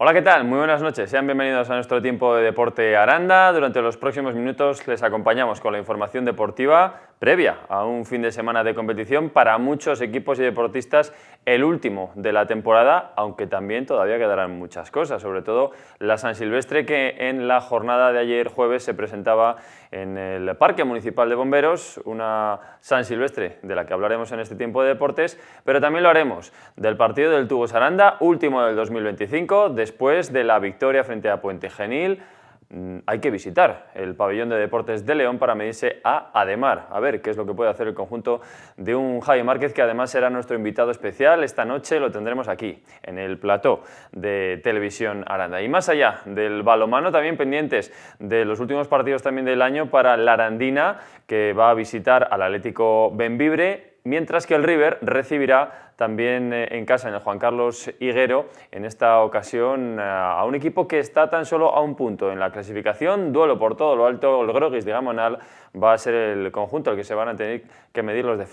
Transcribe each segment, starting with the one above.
Hola, ¿qué tal? Muy buenas noches. Sean bienvenidos a nuestro tiempo de Deporte Aranda. Durante los próximos minutos les acompañamos con la información deportiva previa a un fin de semana de competición para muchos equipos y deportistas, el último de la temporada, aunque también todavía quedarán muchas cosas, sobre todo la San Silvestre, que en la jornada de ayer jueves se presentaba en el Parque Municipal de Bomberos, una San Silvestre de la que hablaremos en este tiempo de deportes, pero también lo haremos del partido del Tubos Aranda, último del 2025, después de la victoria frente a Puente Genil. Hay que visitar el pabellón de deportes de León para medirse a Ademar, a ver qué es lo que puede hacer el conjunto de un Javi Márquez, que además será nuestro invitado especial. Esta noche lo tendremos aquí, en el plató de Televisión Aranda. Y más allá del balonmano, también pendientes de los últimos partidos también del año para la Arandina, que va a visitar al Atlético Bembibre, mientras que el River recibirá también en casa, en el Juan Carlos Higuero, en esta ocasión a un equipo que está tan solo a un punto en la clasificación. Duelo por todo lo alto. El Groguis de Gamonal va a ser el conjunto al que se van a tener que medir los de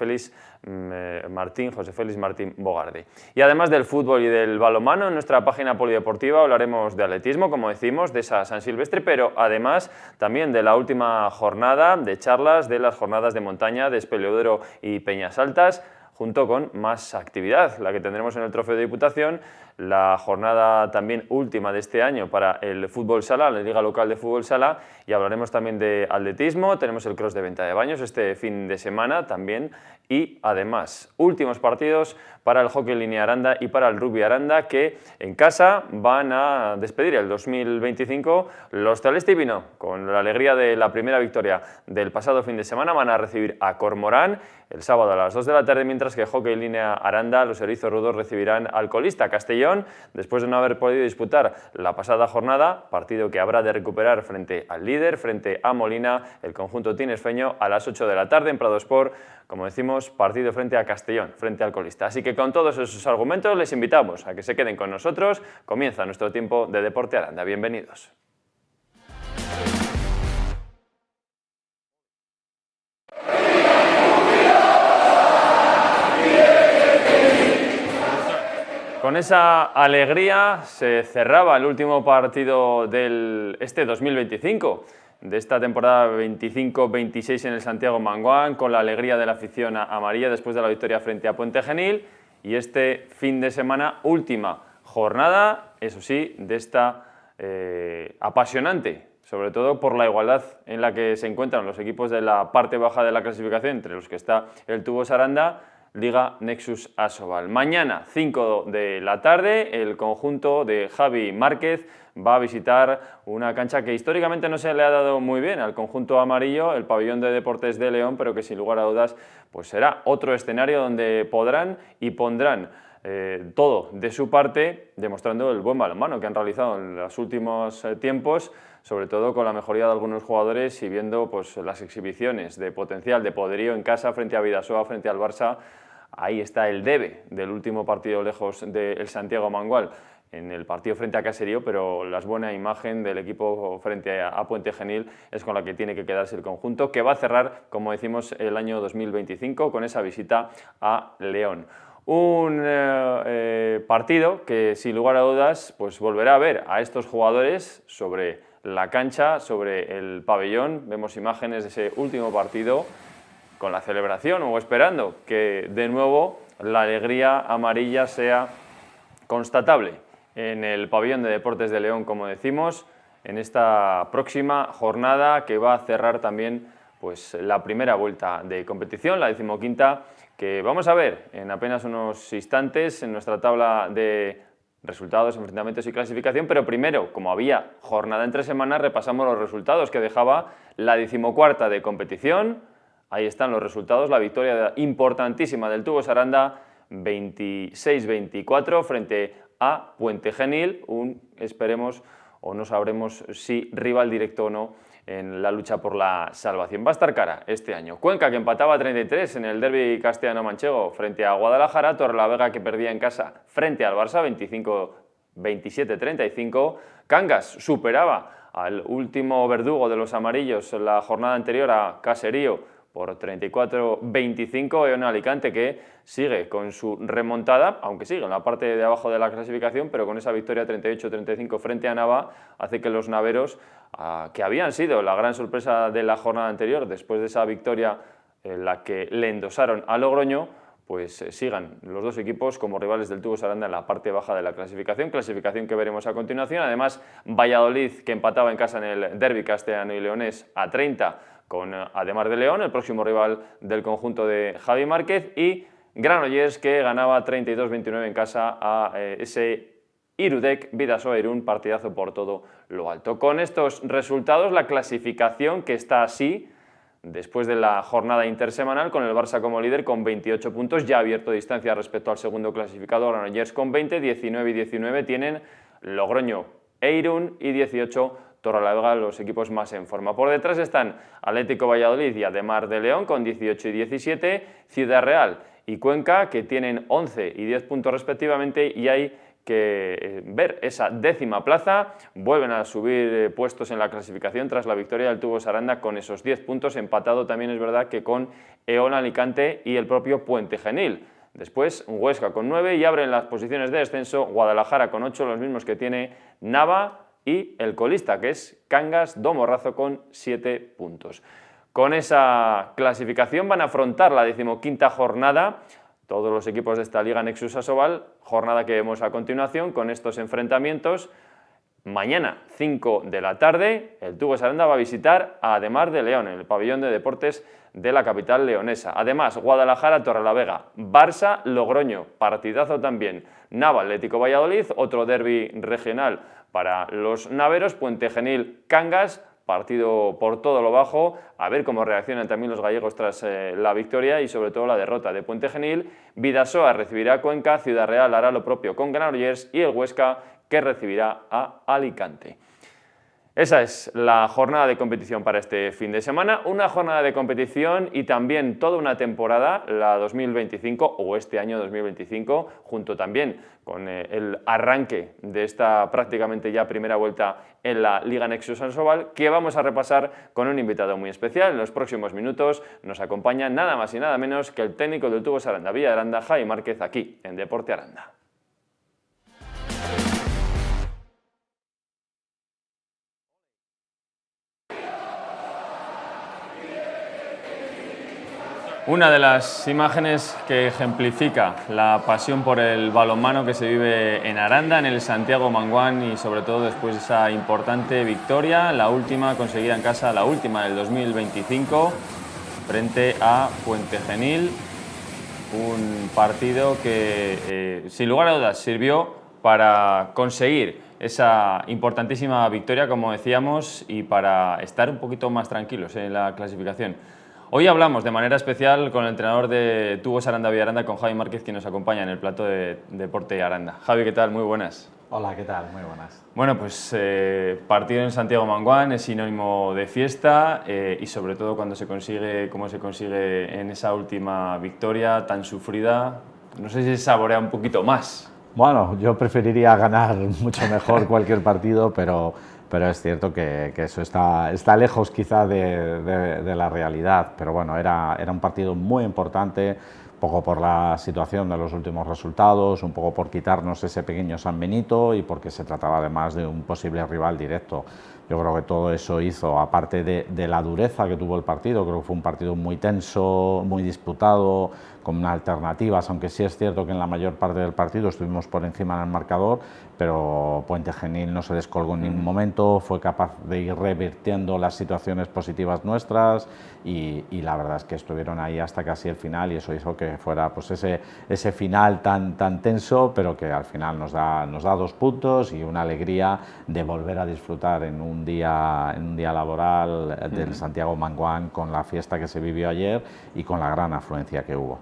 José Félix Martín Bogarde. Y además del fútbol y del balonmano, en nuestra página polideportiva hablaremos de atletismo, como decimos, de esa San Silvestre, pero además también de la última jornada de charlas de las jornadas de montaña de Espeleudero y Peñas Altas, junto con más actividad, la que tendremos en el Trofeo de Diputación, la jornada también última de este año para el fútbol sala, la Liga Local de Fútbol Sala, y hablaremos también de atletismo. Tenemos el cross de Venta de Baños este fin de semana también, y además últimos partidos para el hockey en línea Aranda y para el rugby Aranda, que en casa van a despedir el 2025. Los Celeste y Vino, con la alegría de la primera victoria del pasado fin de semana, van a recibir a Cormorán el sábado a las 2 de la tarde, mientras que hockey en línea Aranda, los erizos rudos recibirán al colista Castellón, después de no haber podido disputar la pasada jornada, partido que habrá de recuperar frente al líder, frente a Molina, el conjunto tinesfeño, a las 8 de la tarde en Prado Sport. Como decimos, partido frente a Castellón, frente al colista. Así que con todos esos argumentos les invitamos a que se queden con nosotros. Comienza nuestro tiempo de Deporte Aranda. Bienvenidos. Con esa alegría se cerraba el último partido del 2025, de esta temporada 25-26 en el Santiago Manguán, con la alegría de la afición amarilla después de la victoria frente a Puente Genil, y este fin de semana última jornada, eso sí, de esta apasionante, sobre todo por la igualdad en la que se encuentran los equipos de la parte baja de la clasificación, entre los que está el Tubos Aranda, Liga Nexus Asobal. Mañana, 5 de la tarde, el conjunto de Javi Márquez va a visitar una cancha que históricamente no se le ha dado muy bien al conjunto amarillo, el pabellón de deportes de León, pero que sin lugar a dudas pues será otro escenario donde podrán y pondrán todo de su parte, demostrando el buen balonmano que han realizado en los últimos tiempos, sobre todo con la mejoría de algunos jugadores y viendo pues, las exhibiciones de potencial, de poderío en casa frente a Bidasoa, frente al Barça. Ahí está el debe del último partido lejos del Santiago Mangual, en el partido frente a Caserío, pero la buena imagen del equipo frente a Puente Genil es con la que tiene que quedarse el conjunto, que va a cerrar, como decimos, el año 2025 con esa visita a León. Un partido que, sin lugar a dudas, pues volverá a ver a estos jugadores sobre la cancha, sobre el pabellón. Vemos imágenes de ese último partido con la celebración o esperando que de nuevo la alegría amarilla sea constatable en el pabellón de deportes de León, como decimos, en esta próxima jornada que va a cerrar también pues, la primera vuelta de competición, la 15ª, que vamos a ver en apenas unos instantes en nuestra tabla de resultados, enfrentamientos y clasificación, pero primero, como había jornada entre semanas, repasamos los resultados que dejaba la 14ª de competición. Ahí están los resultados, la victoria importantísima del Tubos Aranda, 26-24 frente a Puente Genil, esperemos o no sabremos si rival directo o no en la lucha por la salvación. Va a estar cara este año. Cuenca, que empataba 33 en el derbi castellano-manchego frente a Guadalajara. Torrelavega, que perdía en casa frente al Barça, 27-35. Cangas superaba al último verdugo de los amarillos en la jornada anterior, a Caserío, por 34-25. Eona Alicante, que sigue con su remontada, aunque sigue en la parte de abajo de la clasificación, pero con esa victoria 38-35 frente a Nava, hace que los naveros, que habían sido la gran sorpresa de la jornada anterior, después de esa victoria en la que le endosaron a Logroño, pues sigan los dos equipos como rivales del Tubos Aranda en la parte baja de la clasificación que veremos a continuación. Además, Valladolid, que empataba en casa en el derbi castellano y leonés a 30 con Ademar de León, el próximo rival del conjunto de Javi Márquez, y Granollers, que ganaba 32-29 en casa a ese Irudek Bidasoa Irún, partidazo por todo lo alto. Con estos resultados, la clasificación, que está así después de la jornada intersemanal, con el Barça como líder con 28 puntos, ya abierto distancia respecto al segundo clasificado, Granollers con 20, 19 y 19 tienen Logroño e Irún, y 18 Torrelavega, los equipos más en forma. Por detrás están Atlético Valladolid y Ademar de León con 18 y 17, Ciudad Real y Cuenca, que tienen 11 y 10 puntos respectivamente, y hay que ver esa 10ª plaza. Vuelven a subir puestos en la clasificación tras la victoria del Tubos Aranda con esos 10 puntos, empatado también es verdad que con Eona Alicante y el propio Puente Genil. Después Huesca con 9 y abren las posiciones de descenso Guadalajara con 8, los mismos que tiene Nava, y el colista, que es Cangas do Morrazo, con 7 puntos. Con esa clasificación van a afrontar la 15ª jornada todos los equipos de esta Liga Nexus Asobal, jornada que vemos a continuación con estos enfrentamientos. Mañana, 5 de la tarde, el Tubos Aranda va a visitar a Ademar de León, en el pabellón de deportes de la capital leonesa. Además, Guadalajara, Torrelavega, Barça, Logroño, partidazo también. Nava, Atlético Valladolid, otro derbi regional para los naveros. Puente Genil, Cangas, partido por todo lo bajo, a ver cómo reaccionan también los gallegos tras la victoria y sobre todo la derrota de Puente Genil. Bidasoa recibirá a Cuenca, Ciudad Real hará lo propio con Granollers y el Huesca, que recibirá a Alicante. Esa es la jornada de competición para este fin de semana, una jornada de competición y también toda una temporada, la 2025 o este año 2025, junto también con el arranque de esta prácticamente ya primera vuelta en la Liga Nexus Asobal, que vamos a repasar con un invitado muy especial. En los próximos minutos nos acompaña nada más y nada menos que el técnico del Tubos Aranda Villa de Aranda, Javi Márquez, aquí en Deporte Aranda. Una de las imágenes que ejemplifica la pasión por el balonmano que se vive en Aranda, en el Santiago Manguán, y sobre todo después de esa importante victoria, la última conseguida en casa, la última del 2025, frente a Puente Genil. Un partido que, sin lugar a dudas, sirvió para conseguir esa importantísima victoria, como decíamos, y para estar un poquito más tranquilos en la clasificación. Hoy hablamos de manera especial con el entrenador de Tubos Aranda Villaranda, con Javi Márquez, quien nos acompaña en el plato de Deporte Aranda. Javi, ¿qué tal? Muy buenas. Hola, ¿qué tal? Muy buenas. Bueno, pues partido en Santiago Manguán es sinónimo de fiesta y sobre todo cuando se consigue, como se consigue en esa última victoria tan sufrida, no sé si se saborea un poquito más. Bueno, yo preferiría ganar mucho mejor cualquier partido, pero es cierto que eso está lejos quizá de la realidad. Pero bueno, era un partido muy importante, un poco por la situación de los últimos resultados, un poco por quitarnos ese pequeño San Benito y porque se trataba además de un posible rival directo. Yo creo que todo eso hizo, aparte de la dureza que tuvo el partido, creo que fue un partido muy tenso, muy disputado, con alternativas, aunque sí es cierto que en la mayor parte del partido estuvimos por encima del marcador, pero Puente Genil no se descolgó en ningún momento, fue capaz de ir revirtiendo las situaciones positivas nuestras y la verdad es que estuvieron ahí hasta casi el final y eso hizo que fuera pues ese final tan tenso, pero que al final nos da 2 puntos y una alegría de volver a disfrutar en un día laboral del Santiago Manguán, con la fiesta que se vivió ayer y con la gran afluencia que hubo.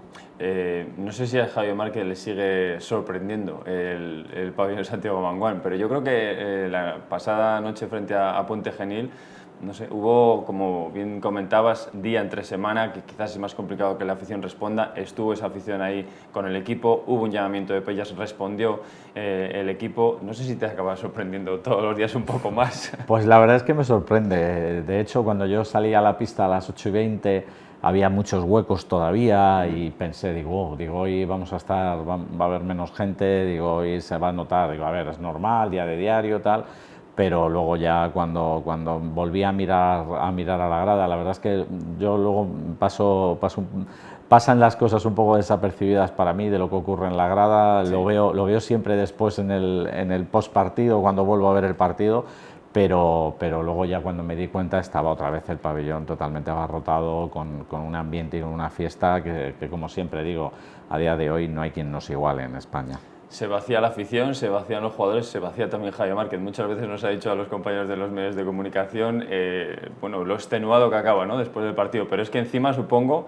No sé si a Javier Márquez le sigue sorprendiendo el pabellón de Santiago Manguán, pero yo creo que la pasada noche frente a Puente Genil, no sé, hubo, como bien comentabas, día entre semana, que quizás es más complicado que la afición responda. Estuvo esa afición ahí con el equipo, hubo un llamamiento de Pellas, respondió el equipo. No sé si te acaba sorprendiendo todos los días un poco más. Pues la verdad es que me sorprende. De hecho, cuando yo salí a la pista a las 8:20, había muchos huecos todavía y pensé, digo, hoy vamos a estar, va a haber menos gente, digo, hoy se va a notar, digo, a ver, es normal, día de diario, tal, pero luego ya cuando volví a mirar a la grada, la verdad es que yo luego pasan las cosas un poco desapercibidas para mí de lo que ocurre en la grada, sí. Lo veo siempre después en el post partido, cuando vuelvo a ver el partido, pero luego ya cuando me di cuenta estaba otra vez el pabellón totalmente abarrotado, con un ambiente y una fiesta que, como siempre digo, a día de hoy no hay quien nos iguale en España. Se vacía la afición, se vacían los jugadores, se vacía también Javier Márquez. Muchas veces nos ha dicho a los compañeros de los medios de comunicación bueno, lo extenuado que acaba, ¿no?, después del partido, pero es que encima supongo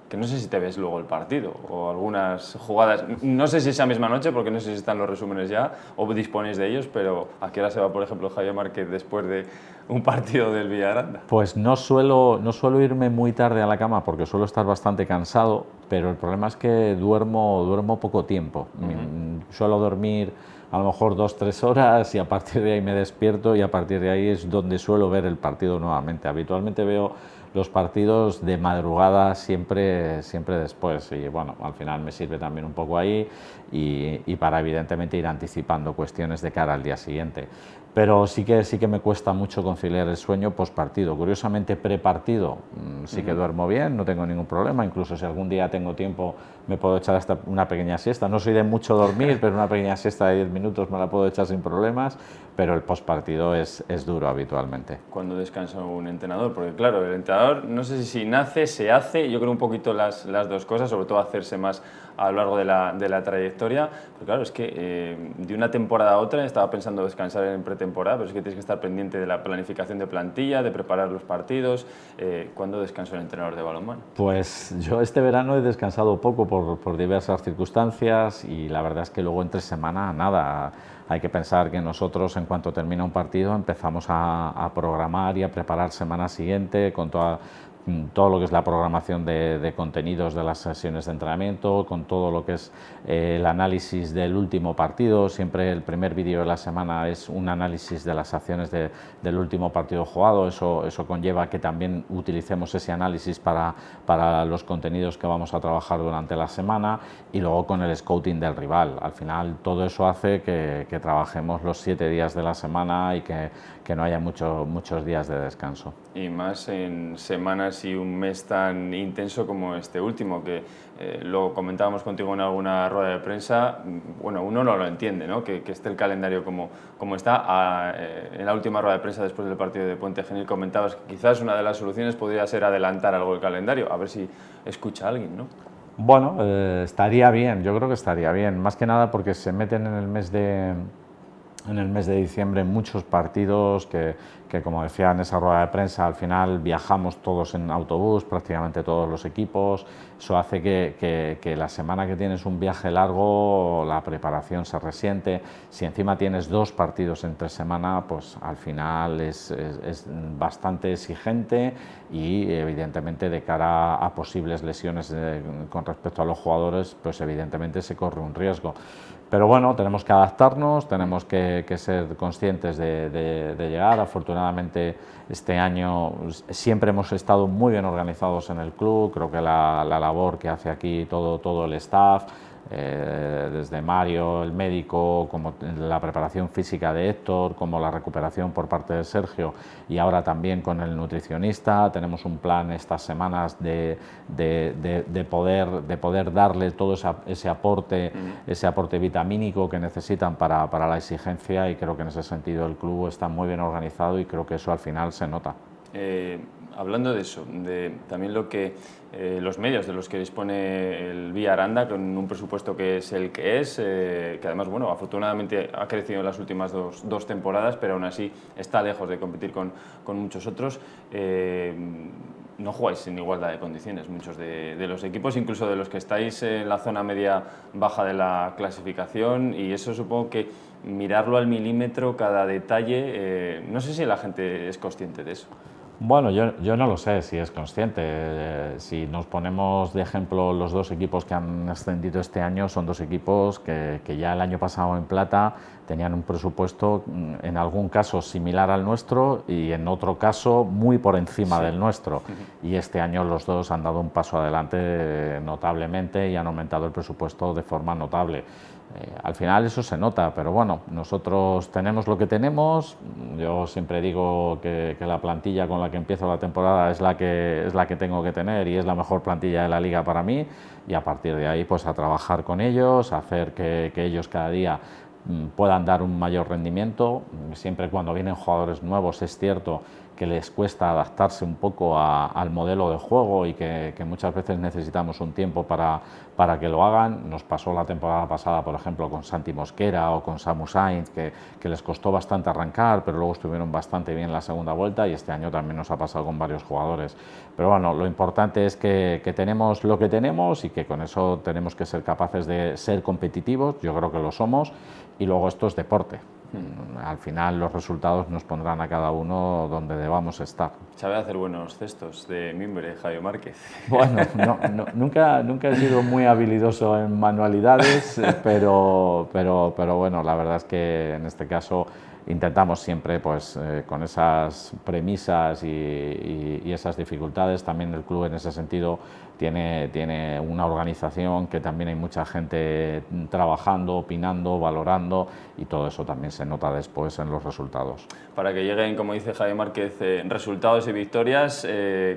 que no sé si te ves luego el partido o algunas jugadas, no sé si esa misma noche, porque no sé si están los resúmenes ya o disponéis de ellos, pero ¿a qué hora se va, por ejemplo, Javier Márquez después de un partido del Villaranda? Pues no suelo irme muy tarde a la cama porque suelo estar bastante cansado, pero el problema es que duermo poco tiempo. Suelo dormir a lo mejor 2-3 horas y a partir de ahí me despierto y a partir de ahí es donde suelo ver el partido nuevamente. Habitualmente veo los partidos de madrugada siempre después y bueno, al final me sirve también un poco ahí y para evidentemente ir anticipando cuestiones de cara al día siguiente. Pero sí que me cuesta mucho conciliar el sueño post partido. Curiosamente prepartido sí que duermo bien, no tengo ningún problema, incluso si algún día tengo tiempo me puedo echar hasta una pequeña siesta. No soy de mucho dormir, pero una pequeña siesta de 10 minutos me la puedo echar sin problemas, pero el post partido es duro habitualmente. ¿Cuándo descansa un entrenador? Porque claro, el entrenador no sé si nace, se hace, yo creo un poquito las dos cosas, sobre todo hacerse más a lo largo de la trayectoria, pero claro, es que de una temporada a otra estaba pensando descansar en pretemporada, pero es que tienes que estar pendiente de la planificación de plantilla, de preparar los partidos. ¿Cuándo descansa el entrenador de balonmano? Pues yo este verano he descansado poco por diversas circunstancias y la verdad es que luego entre semana nada. Hay que pensar que nosotros en cuanto termina un partido empezamos a programar y a preparar semana siguiente con todo lo que es la programación de contenidos de las sesiones de entrenamiento, con todo lo que es el análisis del último partido. Siempre el primer vídeo de la semana es un análisis de las acciones del último partido jugado. Eso conlleva que también utilicemos ese análisis para los contenidos que vamos a trabajar durante la semana y luego con el scouting del rival. Al final todo eso hace que trabajemos los 7 días de la semana y que no haya muchos días de descanso. Y más en semanas y un mes tan intenso como este último, que lo comentábamos contigo en alguna rueda de prensa. Bueno, uno no lo entiende, ¿no?, que esté el calendario como está. En la última rueda de prensa después del partido de Puente Genil comentabas que quizás una de las soluciones podría ser adelantar algo el calendario, a ver si escucha a alguien, ¿no? Bueno, estaría bien, yo creo que estaría bien, más que nada porque se meten en el mes de diciembre muchos partidos que, como decía en esa rueda de prensa, al final viajamos todos en autobús, prácticamente todos los equipos. Eso hace que la semana que tienes un viaje largo la preparación se resiente. Si encima tienes 2 partidos entre semana, pues al final es bastante exigente y evidentemente de cara a posibles lesiones con respecto a los jugadores, pues evidentemente se corre un riesgo. Pero bueno, tenemos que adaptarnos, tenemos que ser conscientes de llegar. Afortunadamente este año siempre hemos estado muy bien organizados en el club. Creo que la labor que hace aquí todo el staff, desde Mario, el médico, como la preparación física de Héctor, como la recuperación por parte de Sergio y ahora también con el nutricionista. Tenemos un plan estas semanas de poder darle todo ese aporte vitamínico que necesitan para la exigencia, y creo que en ese sentido el club está muy bien organizado y creo que eso al final se nota. Hablando de eso, de también lo que los medios de los que dispone el Villaranda, con un presupuesto que es el que es, que además, bueno, afortunadamente ha crecido en las últimas dos temporadas, pero aún así está lejos de competir con muchos otros. No jugáis en igualdad de condiciones muchos de los equipos, incluso de los que estáis en la zona media-baja de la clasificación, y eso supongo que mirarlo al milímetro, cada detalle, no sé si la gente es consciente de eso. Bueno, yo no lo sé si es consciente. Si nos ponemos de ejemplo los dos equipos que han ascendido este año, son dos equipos que ya el año pasado en plata tenían un presupuesto en algún caso similar al nuestro y en otro caso muy por encima del nuestro. Y este año los dos han dado un paso adelante notablemente y han aumentado el presupuesto de forma notable. Al final eso se nota, pero bueno, nosotros tenemos lo que tenemos. Yo siempre digo que la plantilla con la que empiezo la temporada es la que tengo que tener y es la mejor plantilla de la liga para mí, y a partir de ahí pues a trabajar con ellos, a hacer que ellos cada día puedan dar un mayor rendimiento. Siempre cuando vienen jugadores nuevos es cierto que les cuesta adaptarse un poco al modelo de juego y que muchas veces necesitamos un tiempo para que lo hagan. Nos pasó la temporada pasada, por ejemplo, con Santi Mosquera o con Samu Sainz, que les costó bastante arrancar, pero luego estuvieron bastante bien la segunda vuelta, y este año también nos ha pasado con varios jugadores. Pero bueno, lo importante es que tenemos lo que tenemos y que con eso tenemos que ser capaces de ser competitivos. Yo creo que lo somos, y luego esto es deporte. Al final los resultados nos pondrán a cada uno donde debamos estar. Sabe hacer buenos cestos de mimbre, Javier Márquez. Bueno, nunca he sido muy habilidoso en manualidades, pero bueno, la verdad es que en este caso intentamos siempre, pues, con esas premisas y esas dificultades. También el club en ese sentido tiene una organización que también hay mucha gente trabajando, opinando, valorando, y todo eso también se nota después en los resultados. Para que lleguen, como dice Javier Márquez, resultados y victorias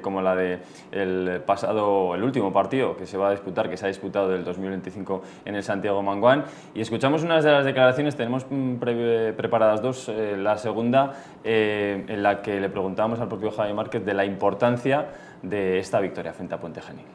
como la de el último partido que se va a disputar, que se ha disputado del 2025 en el Santiago Manguán. Y escuchamos unas de las declaraciones, tenemos preparadas dos. La segunda, en la que le preguntamos al propio Javier Márquez de la importancia de esta victoria frente a Puente Genil.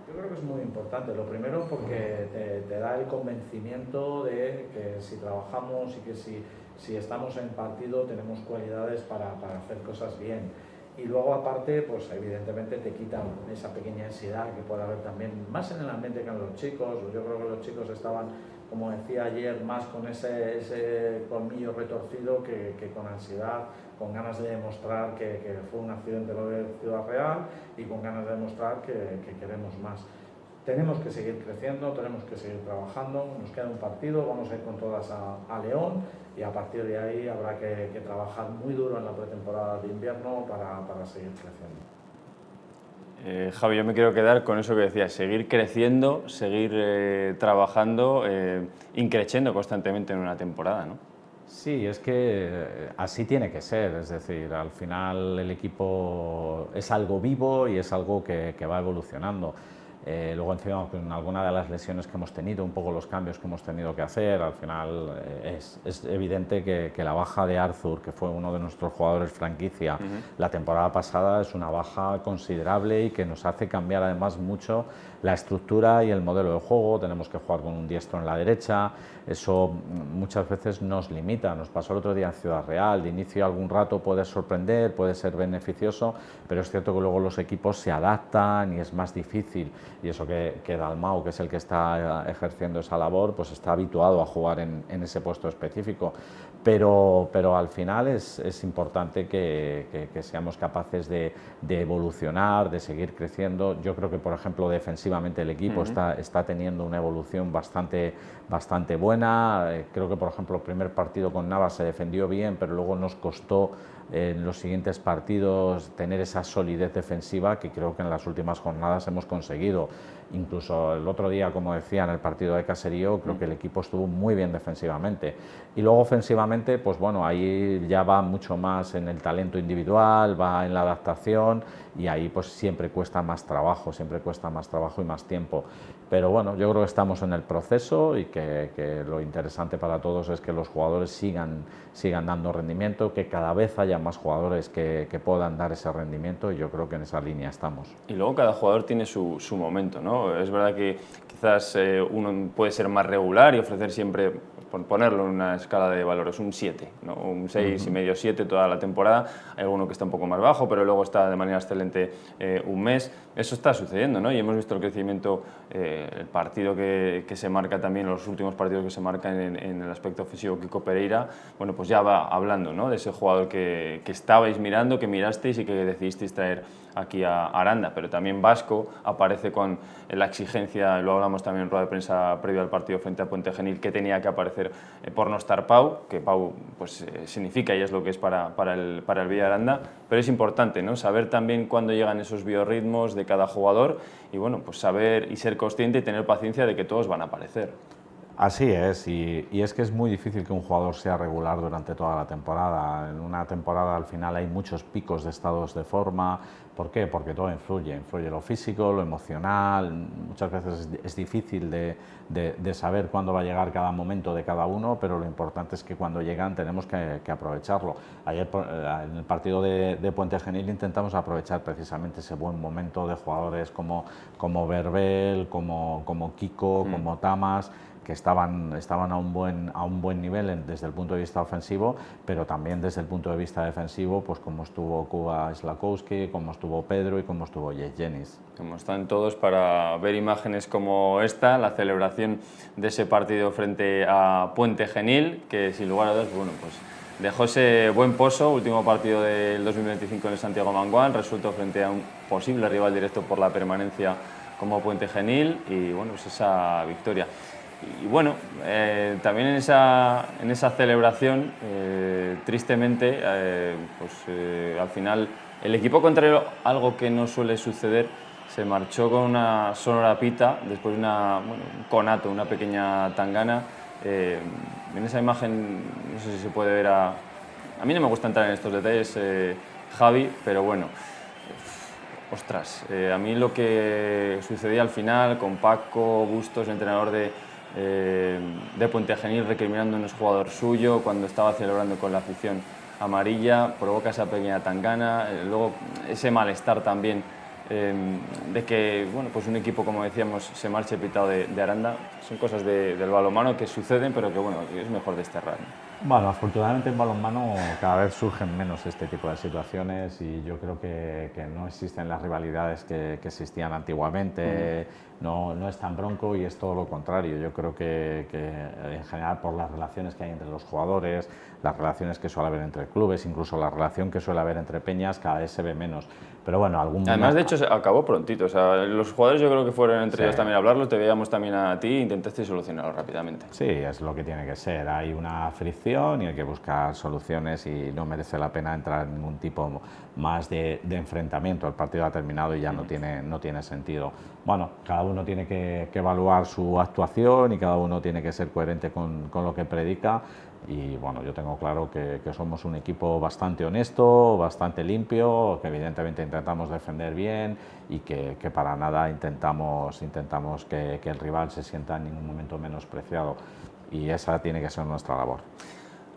Yo creo que es muy importante. Lo primero porque te da el convencimiento de que si trabajamos y que si estamos en partido tenemos cualidades para hacer cosas bien. Y luego aparte, pues evidentemente te quitan esa pequeña ansiedad que puede haber también, más en el ambiente que en los chicos. Yo creo que los chicos estaban, como decía ayer, más con ese colmillo retorcido que con ansiedad, con ganas de demostrar que fue un accidente lo de Ciudad Real, y con ganas de demostrar que queremos más. Tenemos que seguir creciendo, tenemos que seguir trabajando, nos queda un partido, vamos a ir con todas a León, y a partir de ahí habrá que trabajar muy duro en la pretemporada de invierno para seguir creciendo. Javi, yo me quiero quedar con eso que decías, seguir creciendo, seguir trabajando, increciendo constantemente en una temporada, ¿no? Sí, es que así tiene que ser. Es decir, al final el equipo es algo vivo y es algo que va evolucionando. Luego encima con alguna de las lesiones que hemos tenido, un poco los cambios que hemos tenido que hacer, al final es evidente que la baja de Arthur, que fue uno de nuestros jugadores franquicia la temporada pasada, es una baja considerable y que nos hace cambiar además mucho la estructura y el modelo de juego. Tenemos que jugar con un diestro en la derecha, eso muchas veces nos limita. Nos pasó el otro día en Ciudad Real, de inicio algún rato puede sorprender, puede ser beneficioso, pero es cierto que luego los equipos se adaptan y es más difícil. Y eso que Dalmau, que es el que está ejerciendo esa labor, pues está habituado a jugar en ese puesto específico. Pero al final es importante que seamos capaces de evolucionar, de seguir creciendo. Yo creo que, por ejemplo, defensivamente el equipo está teniendo una evolución bastante buena. Creo que, por ejemplo, el primer partido con Navas se defendió bien, pero luego nos costó en los siguientes partidos tener esa solidez defensiva que creo que en las últimas jornadas hemos conseguido. Incluso el otro día, como decía, en el partido de Caserío, creo que el equipo estuvo muy bien defensivamente. Y luego ofensivamente, pues bueno, ahí ya va mucho más en el talento individual, va en la adaptación, y ahí pues siempre cuesta más trabajo y más tiempo. Pero bueno, yo creo que estamos en el proceso y que lo interesante para todos es que los jugadores sigan dando rendimiento, que cada vez haya más jugadores que puedan dar ese rendimiento, y yo creo que en esa línea estamos. Y luego cada jugador tiene su momento, ¿no? Es verdad que quizás uno puede ser más regular y ofrecer siempre por ponerlo en una escala de valores, un 7, ¿no? Un 6,5, 7 toda la temporada. Hay alguno que está un poco más bajo, pero luego está de manera excelente un mes. Eso está sucediendo, ¿no? Y hemos visto el crecimiento, el partido que se marca también, los últimos partidos que se marcan en el aspecto ofensivo. Kiko Pereira, bueno, pues ya va hablando, ¿no? De ese jugador que estabais mirando, que mirasteis y que decidisteis traer aquí a Aranda, pero también Vasco aparece con la exigencia, lo hablamos también en rueda de prensa previo al partido frente a Puente Genil, que tenía que aparecer por no estar Pau, que Pau pues, significa y es lo que es para el Villa Aranda, pero es importante, ¿no? Saber también cuándo llegan esos biorritmos de cada jugador y bueno, pues saber y ser consciente y tener paciencia de que todos van a aparecer. Así es, y es que es muy difícil que un jugador sea regular durante toda la temporada. En una temporada al final hay muchos picos de estados de forma. ¿Por qué? Porque todo influye lo físico, lo emocional. Muchas veces es difícil de saber cuándo va a llegar cada momento de cada uno, pero lo importante es que cuando llegan tenemos que aprovecharlo. Ayer en el partido de Puente Genil intentamos aprovechar precisamente ese buen momento de jugadores como Verbel, como Kiko, como Tamas, que estaban a un buen nivel desde el punto de vista ofensivo, pero también desde el punto de vista defensivo, pues como estuvo Kuba Slakowski, como estuvo Pedro y como estuvo Jenis. Como están todos para ver imágenes como esta, la celebración de ese partido frente a Puente Genil, que sin lugar a dudas, bueno, pues dejó ese buen pozo, último partido del 2025 en el Santiago Mangual, resuelto frente a un posible rival directo por la permanencia como Puente Genil y bueno, pues esa victoria. Y bueno, también en esa celebración, tristemente, al final el equipo contrario, algo que no suele suceder, se marchó con una sonora pita después de un conato, una pequeña tangana. En esa imagen, no sé si se puede ver a mí no me gusta entrar en estos detalles, Javi, pero bueno, ostras, a mí lo que sucedía al final con Paco Bustos, entrenador de Puente Genil, recriminando a un jugador suyo cuando estaba celebrando con la afición amarilla, provoca esa pequeña tangana, luego ese malestar también de que bueno, pues un equipo, como decíamos, se marche pitado de Aranda. Son cosas del balonmano que suceden, pero que bueno, es mejor desterrar, ¿no? Bueno, afortunadamente en balonmano cada vez surgen menos este tipo de situaciones y yo creo que no existen las rivalidades que existían antiguamente, no es tan bronco y es todo lo contrario. Yo creo que en general por las relaciones que hay entre los jugadores, las relaciones que suele haber entre clubes, incluso la relación que suele haber entre peñas, cada vez se ve menos. Pero bueno, Además, de hecho, se acabó prontito. O sea, los jugadores yo creo que fueron entre ellos también a hablarlo, te veíamos también a ti e intentaste solucionarlo rápidamente. Sí, es lo que tiene que ser. Hay una fricción y hay que buscar soluciones y no merece la pena entrar en ningún tipo más de enfrentamiento. El partido ha terminado y ya no tiene sentido. Bueno, cada uno tiene que evaluar su actuación y cada uno tiene que ser coherente con lo que predica. Y bueno, yo tengo claro que somos un equipo bastante honesto, bastante limpio, que evidentemente intentamos defender bien y que para nada intentamos que el rival se sienta en ningún momento menospreciado. Y esa tiene que ser nuestra labor.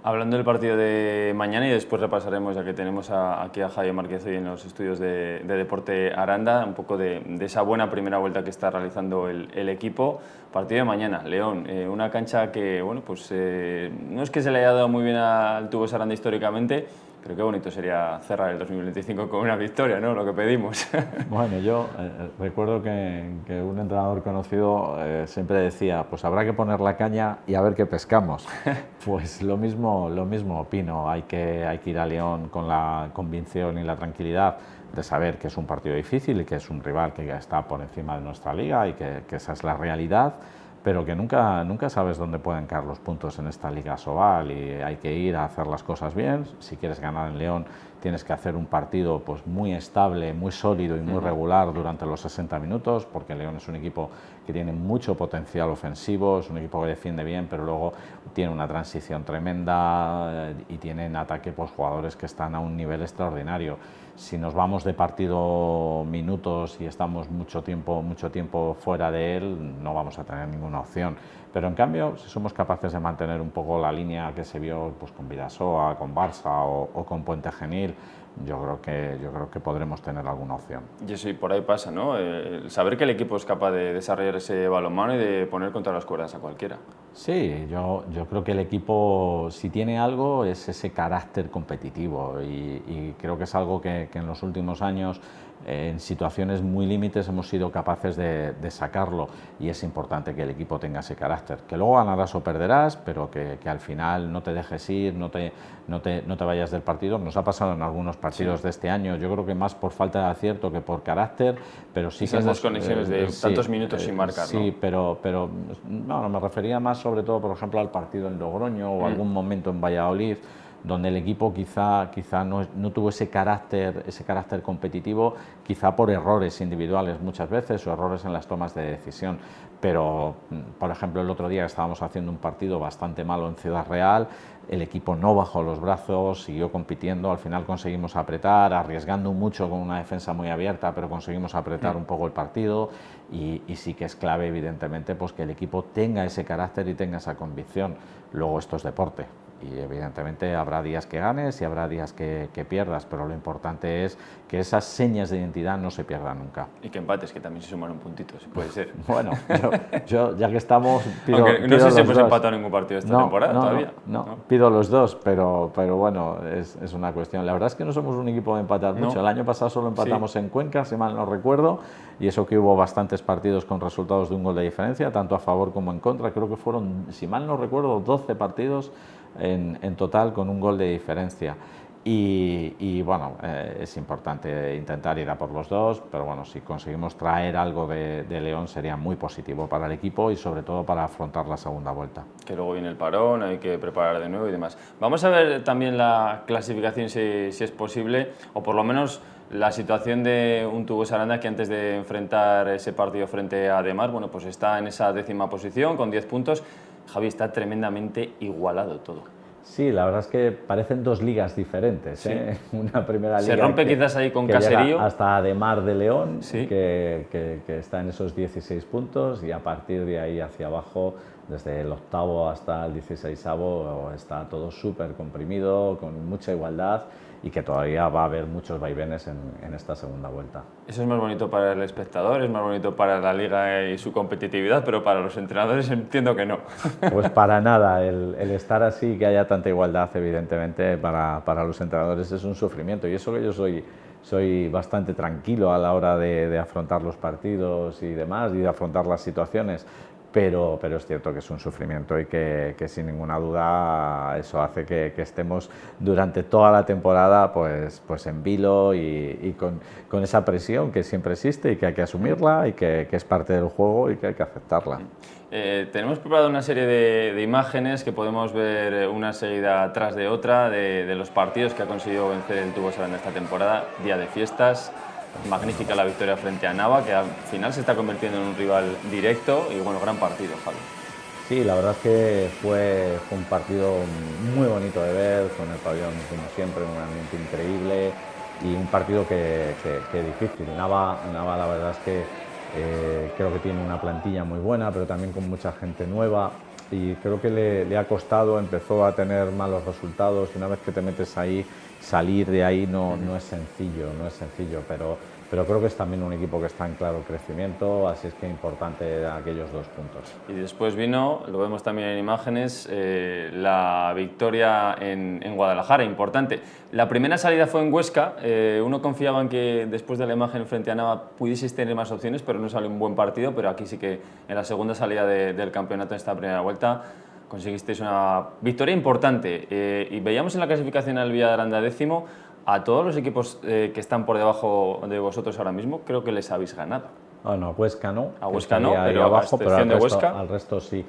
Hablando del partido de mañana y después repasaremos, ya que tenemos aquí a Javier Márquez hoy en los estudios de Deporte Aranda, un poco de esa buena primera vuelta que está realizando el equipo. Partido de mañana, León, una cancha que bueno, pues, no es que se le haya dado muy bien al Tubos Aranda históricamente, pero qué bonito sería cerrar el 2025 con una victoria, ¿no? Lo que pedimos. Bueno, yo recuerdo que un entrenador conocido siempre decía, pues habrá que poner la caña y a ver qué pescamos. Pues lo mismo opino, hay que ir a León con la convicción y la tranquilidad de saber que es un partido difícil y que es un rival que ya está por encima de nuestra liga y que esa es la realidad, pero que nunca sabes dónde pueden caer los puntos en esta Liga Sobal y hay que ir a hacer las cosas bien. Si quieres ganar en León tienes que hacer un partido pues muy estable, muy sólido y muy regular durante los 60 minutos, porque León es un equipo que tiene mucho potencial ofensivo, es un equipo que defiende bien, pero luego tiene una transición tremenda y tiene en ataque pues, jugadores que están a un nivel extraordinario. Si nos vamos de partido minutos y estamos mucho tiempo fuera de él, no vamos a tener ninguna opción. Pero en cambio, si somos capaces de mantener un poco la línea que se vio pues, con Bidasoa, con Barça o con Puente Genil, yo creo que podremos tener alguna opción. Y eso y por ahí pasa, ¿no? El saber que el equipo es capaz de desarrollar ese balonmano y de poner contra las cuerdas a cualquiera. Sí, yo creo que el equipo, si tiene algo, es ese carácter competitivo y creo que es algo que en los últimos años, en situaciones muy límites, hemos sido capaces de sacarlo, y es importante que el equipo tenga ese carácter. Que luego ganarás o perderás, pero que al final no te dejes ir, no te vayas del partido. Nos ha pasado en algunos partidos de este año, yo creo que más por falta de acierto que por carácter, pero sí esas que desconexiones de tantos minutos sin marcar, sí, ¿no? pero no, me refería más sobre todo, por ejemplo, al partido en Logroño o algún momento en Valladolid, donde el equipo quizá no tuvo ese carácter competitivo, quizá por errores individuales muchas veces o errores en las tomas de decisión. Pero, por ejemplo, el otro día estábamos haciendo un partido bastante malo en Ciudad Real, el equipo no bajó los brazos, siguió compitiendo, al final conseguimos apretar, arriesgando mucho con una defensa muy abierta, pero conseguimos apretar un poco el partido, y sí que es clave, evidentemente, pues que el equipo tenga ese carácter y tenga esa convicción. Luego esto es deporte, y evidentemente habrá días que ganes y habrá días que pierdas, pero lo importante es que esas señas de identidad no se pierdan nunca. Y que empates, que también se suman un puntito, si puede ser. Bueno, yo ya que estamos, pido, aunque no pido sé si los hemos dos. empatado ningún partido esta temporada todavía. No, pido los dos, pero bueno, es una cuestión. La verdad es que no somos un equipo de empatar mucho. El año pasado solo empatamos en Cuenca, si mal no recuerdo, y eso que hubo bastantes partidos con resultados de un gol de diferencia, tanto a favor como en contra. Creo que fueron, si mal no recuerdo, 12 partidos en total con un gol de diferencia. Y bueno, es importante intentar ir a por los dos, pero bueno, si conseguimos traer algo de León sería muy positivo para el equipo y sobre todo para afrontar la segunda vuelta. Que luego viene el parón, hay que preparar de nuevo y demás. Vamos a ver también la clasificación si es posible, o por lo menos la situación de un Tubos Aranda que antes de enfrentar ese partido frente a Ademar, bueno, pues está en esa 10ª posición con 10 puntos. Javi, está tremendamente igualado todo. Sí, la verdad es que parecen dos ligas diferentes. Sí. Una primera liga se rompe quizás ahí con que Caserío. llega hasta Ademar de León, sí. que está en esos 16 puntos, y a partir de ahí hacia abajo, desde el 8º hasta el 16º, está todo súper comprimido, con mucha igualdad, y que todavía va a haber muchos vaivenes en esta segunda vuelta. Eso es más bonito para el espectador, es más bonito para la liga y su competitividad, pero para los entrenadores entiendo que no. Pues para nada, el estar así, que haya tanta igualdad, evidentemente para los entrenadores es un sufrimiento, y eso que yo soy bastante tranquilo a la hora de afrontar los partidos y demás, y de afrontar las situaciones. Pero es cierto que es un sufrimiento y que sin ninguna duda eso hace que estemos durante toda la temporada pues en vilo y con esa presión que siempre existe y que hay que asumirla y que es parte del juego y que hay que aceptarla. Tenemos preparado una serie de imágenes que podemos ver una seguida tras de otra de los partidos que ha conseguido vencer el Tubos Aranda esta temporada, día de fiestas. Magnífica la victoria frente a Nava, que al final se está convirtiendo en un rival directo, y bueno, gran partido, Javi. Sí, la verdad es que fue un partido muy bonito de ver, con el pabellón como siempre, un ambiente increíble, y un partido que difícil. Nava la verdad es que creo que tiene una plantilla muy buena, pero también con mucha gente nueva, y creo que le ha costado, empezó a tener malos resultados, y una vez que te metes ahí, salir de ahí no es sencillo, pero creo que es también un equipo que está en claro crecimiento, así es que es importante aquellos 2 puntos. Y después vino, lo vemos también en imágenes, la victoria en Guadalajara, importante. La primera salida fue en Huesca, uno confiaba en que después de la imagen frente a Nava pudieseis tener más opciones, pero no salió un buen partido, pero aquí sí que en la segunda salida del campeonato, en esta primera vuelta, conseguisteis una victoria importante. Y veíamos en la clasificación al Villa de Aranda 10º, a todos los equipos que están por debajo de vosotros ahora mismo, creo que les habéis ganado. Bueno, a Huesca no. A Huesca no, pero abajo, a excepción de Huesca. Al resto sí.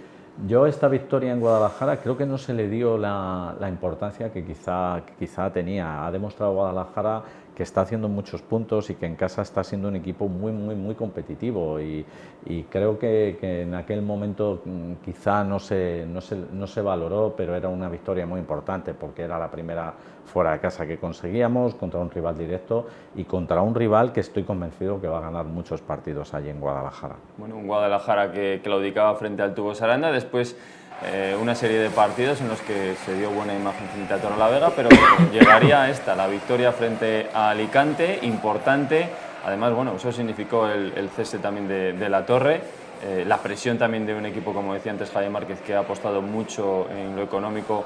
Yo esta victoria en Guadalajara creo que no se le dio la importancia que quizá tenía. Ha demostrado Guadalajara que está haciendo muchos puntos y que en casa está siendo un equipo muy competitivo, y creo que en aquel momento quizá no se valoró, pero era una victoria muy importante porque era la primera fuera de casa que conseguíamos contra un rival directo y contra un rival que estoy convencido que va a ganar muchos partidos allí en Guadalajara. Bueno, un Guadalajara que claudicaba frente al Tubos Aranda. Después una serie de partidos en los que se dio buena imagen frente a Torrelavega, pero llegaría esta, la victoria frente a Alicante, importante. Además, bueno, eso significó el cese también de la Torre, la presión también de un equipo, como decía antes Javier Márquez, que ha apostado mucho en lo económico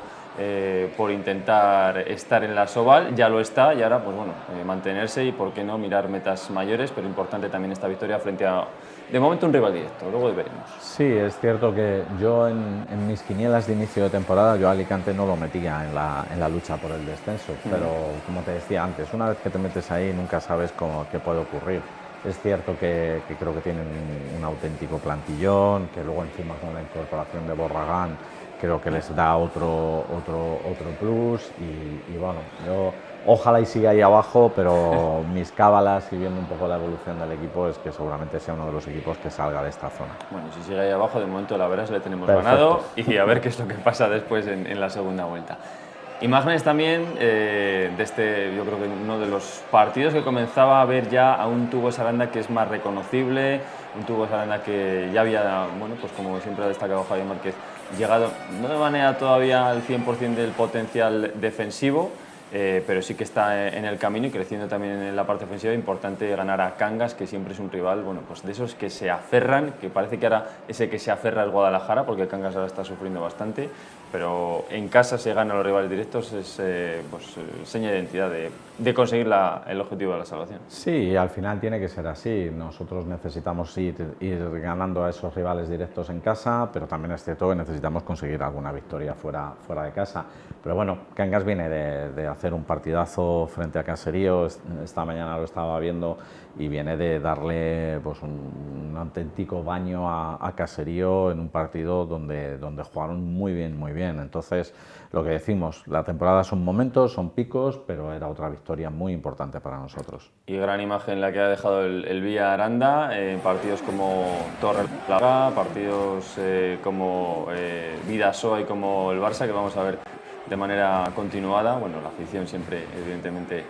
por intentar estar en la Sobal, ya lo está, y ahora pues bueno, mantenerse y por qué no mirar metas mayores, pero importante también esta victoria frente a, de momento, un rival directo, luego veremos. Sí, es cierto que yo en mis quinielas de inicio de temporada, yo a Alicante no lo metía en la lucha por el descenso, pero como te decía antes, una vez que te metes ahí nunca sabes qué puede ocurrir. Es cierto que creo que tienen un auténtico plantillón, que luego encima con la incorporación de Borragán creo que les da otro plus y bueno, yo ojalá y siga ahí abajo, pero mis cábalas y viendo un poco la evolución del equipo es que seguramente sea uno de los equipos que salga de esta zona. Bueno, si sigue ahí abajo, de momento la verdad es que le tenemos Perfecto. ganado y a ver qué es lo que pasa después en la segunda vuelta. Imágenes también de este, yo creo que uno de los partidos que comenzaba a ver ya a un Tubos Aranda que es más reconocible, un Tubos Aranda que ya había, bueno, pues como siempre ha destacado Javier Márquez, llegado no de manera todavía al 100% del potencial defensivo, pero sí que está en el camino y creciendo también en la parte ofensiva. Importante ganar a Cangas, que siempre es un rival, bueno, pues de esos que se aferran, que parece que ahora ese que se aferra es Guadalajara, porque Cangas ahora está sufriendo bastante, pero en casa se ganan los rivales directos, es pues, seña de identidad de conseguir el objetivo de la salvación. Sí, al final tiene que ser así. Nosotros necesitamos ir ganando a esos rivales directos en casa, pero también es cierto que necesitamos conseguir alguna victoria fuera de casa. Pero bueno, Cangas viene de hacer un partidazo frente a Caserío, esta mañana lo estaba viendo, y viene de darle pues, un auténtico baño a Caserío en un partido donde jugaron muy bien, muy bien. Entonces, lo que decimos, la temporada son momentos, son picos, pero era otra victoria muy importante para nosotros. Y gran imagen la que ha dejado el Villa Aranda en partidos como Torrelavega, partidos como Bidasoa y como el Barça, que vamos a ver de manera continuada. Bueno, la afición siempre, evidentemente,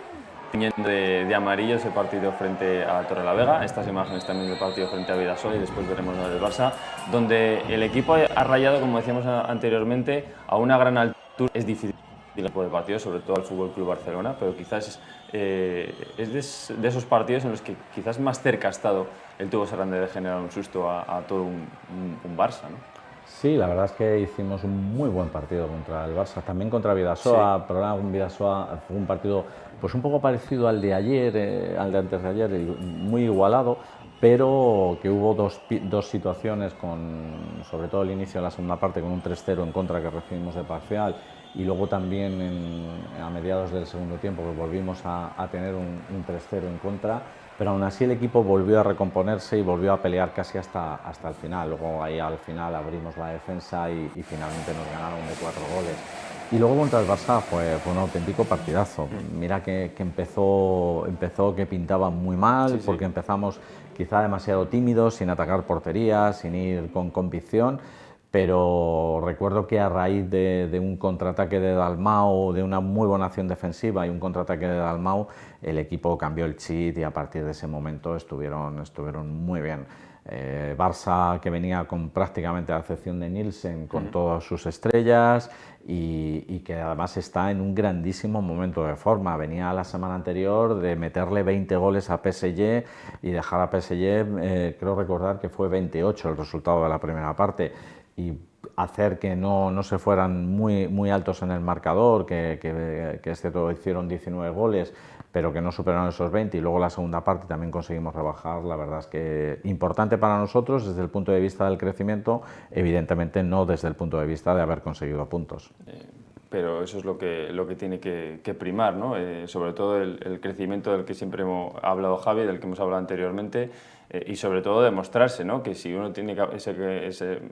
tiñendo de amarillo ese partido frente a Torrelavega, estas imágenes también del partido frente a Bidasoa y después veremos el Barça, donde el equipo ha rayado, como decíamos anteriormente, a una gran altura. Es difícil el tipo de partido, sobre todo al Fútbol Club Barcelona, pero quizás es de esos partidos en los que quizás más cerca ha estado el Tubos Aranda de generar un susto a todo un Barça, ¿no? Sí, la verdad es que hicimos un muy buen partido contra el Barça, también contra Bidasoa, sí. Pero con Bidasoa fue un partido pues un poco parecido al de ayer, al de antes de ayer, muy igualado, pero que hubo dos situaciones, sobre todo el inicio de la segunda parte, con un 3-0 en contra que recibimos de parcial, y luego también a mediados del segundo tiempo que volvimos a tener un 3-0 en contra, pero aún así el equipo volvió a recomponerse y volvió a pelear casi hasta el final. Luego ahí al final abrimos la defensa y finalmente nos ganaron de 4 goles. Y luego contra el Barça fue un auténtico partidazo. Mira que empezó que pintaba muy mal, sí, porque empezamos quizá demasiado tímidos, sin atacar porterías, sin ir con convicción, pero recuerdo que a raíz de un contraataque de Dalmau, de una muy buena acción defensiva y un contraataque de Dalmau, el equipo cambió el chip y a partir de ese momento estuvieron muy bien. Barça, que venía con prácticamente la excepción de Nielsen, con todas sus estrellas y que además está en un grandísimo momento de forma. Venía la semana anterior de meterle 20 goles a PSG y dejar a PSG, creo recordar que fue 28 el resultado de la primera parte, y hacer que no se fueran muy altos en el marcador, que es cierto, hicieron 19 goles, pero que no superaron esos 20, y luego la segunda parte también conseguimos rebajar. La verdad es que importante para nosotros desde el punto de vista del crecimiento, evidentemente no desde el punto de vista de haber conseguido puntos. Pero eso es lo que tiene que primar, ¿no? Sobre todo el crecimiento del que siempre hemos hablado Javi, del que hemos hablado anteriormente, y sobre todo demostrarse, ¿no? Que si uno tiene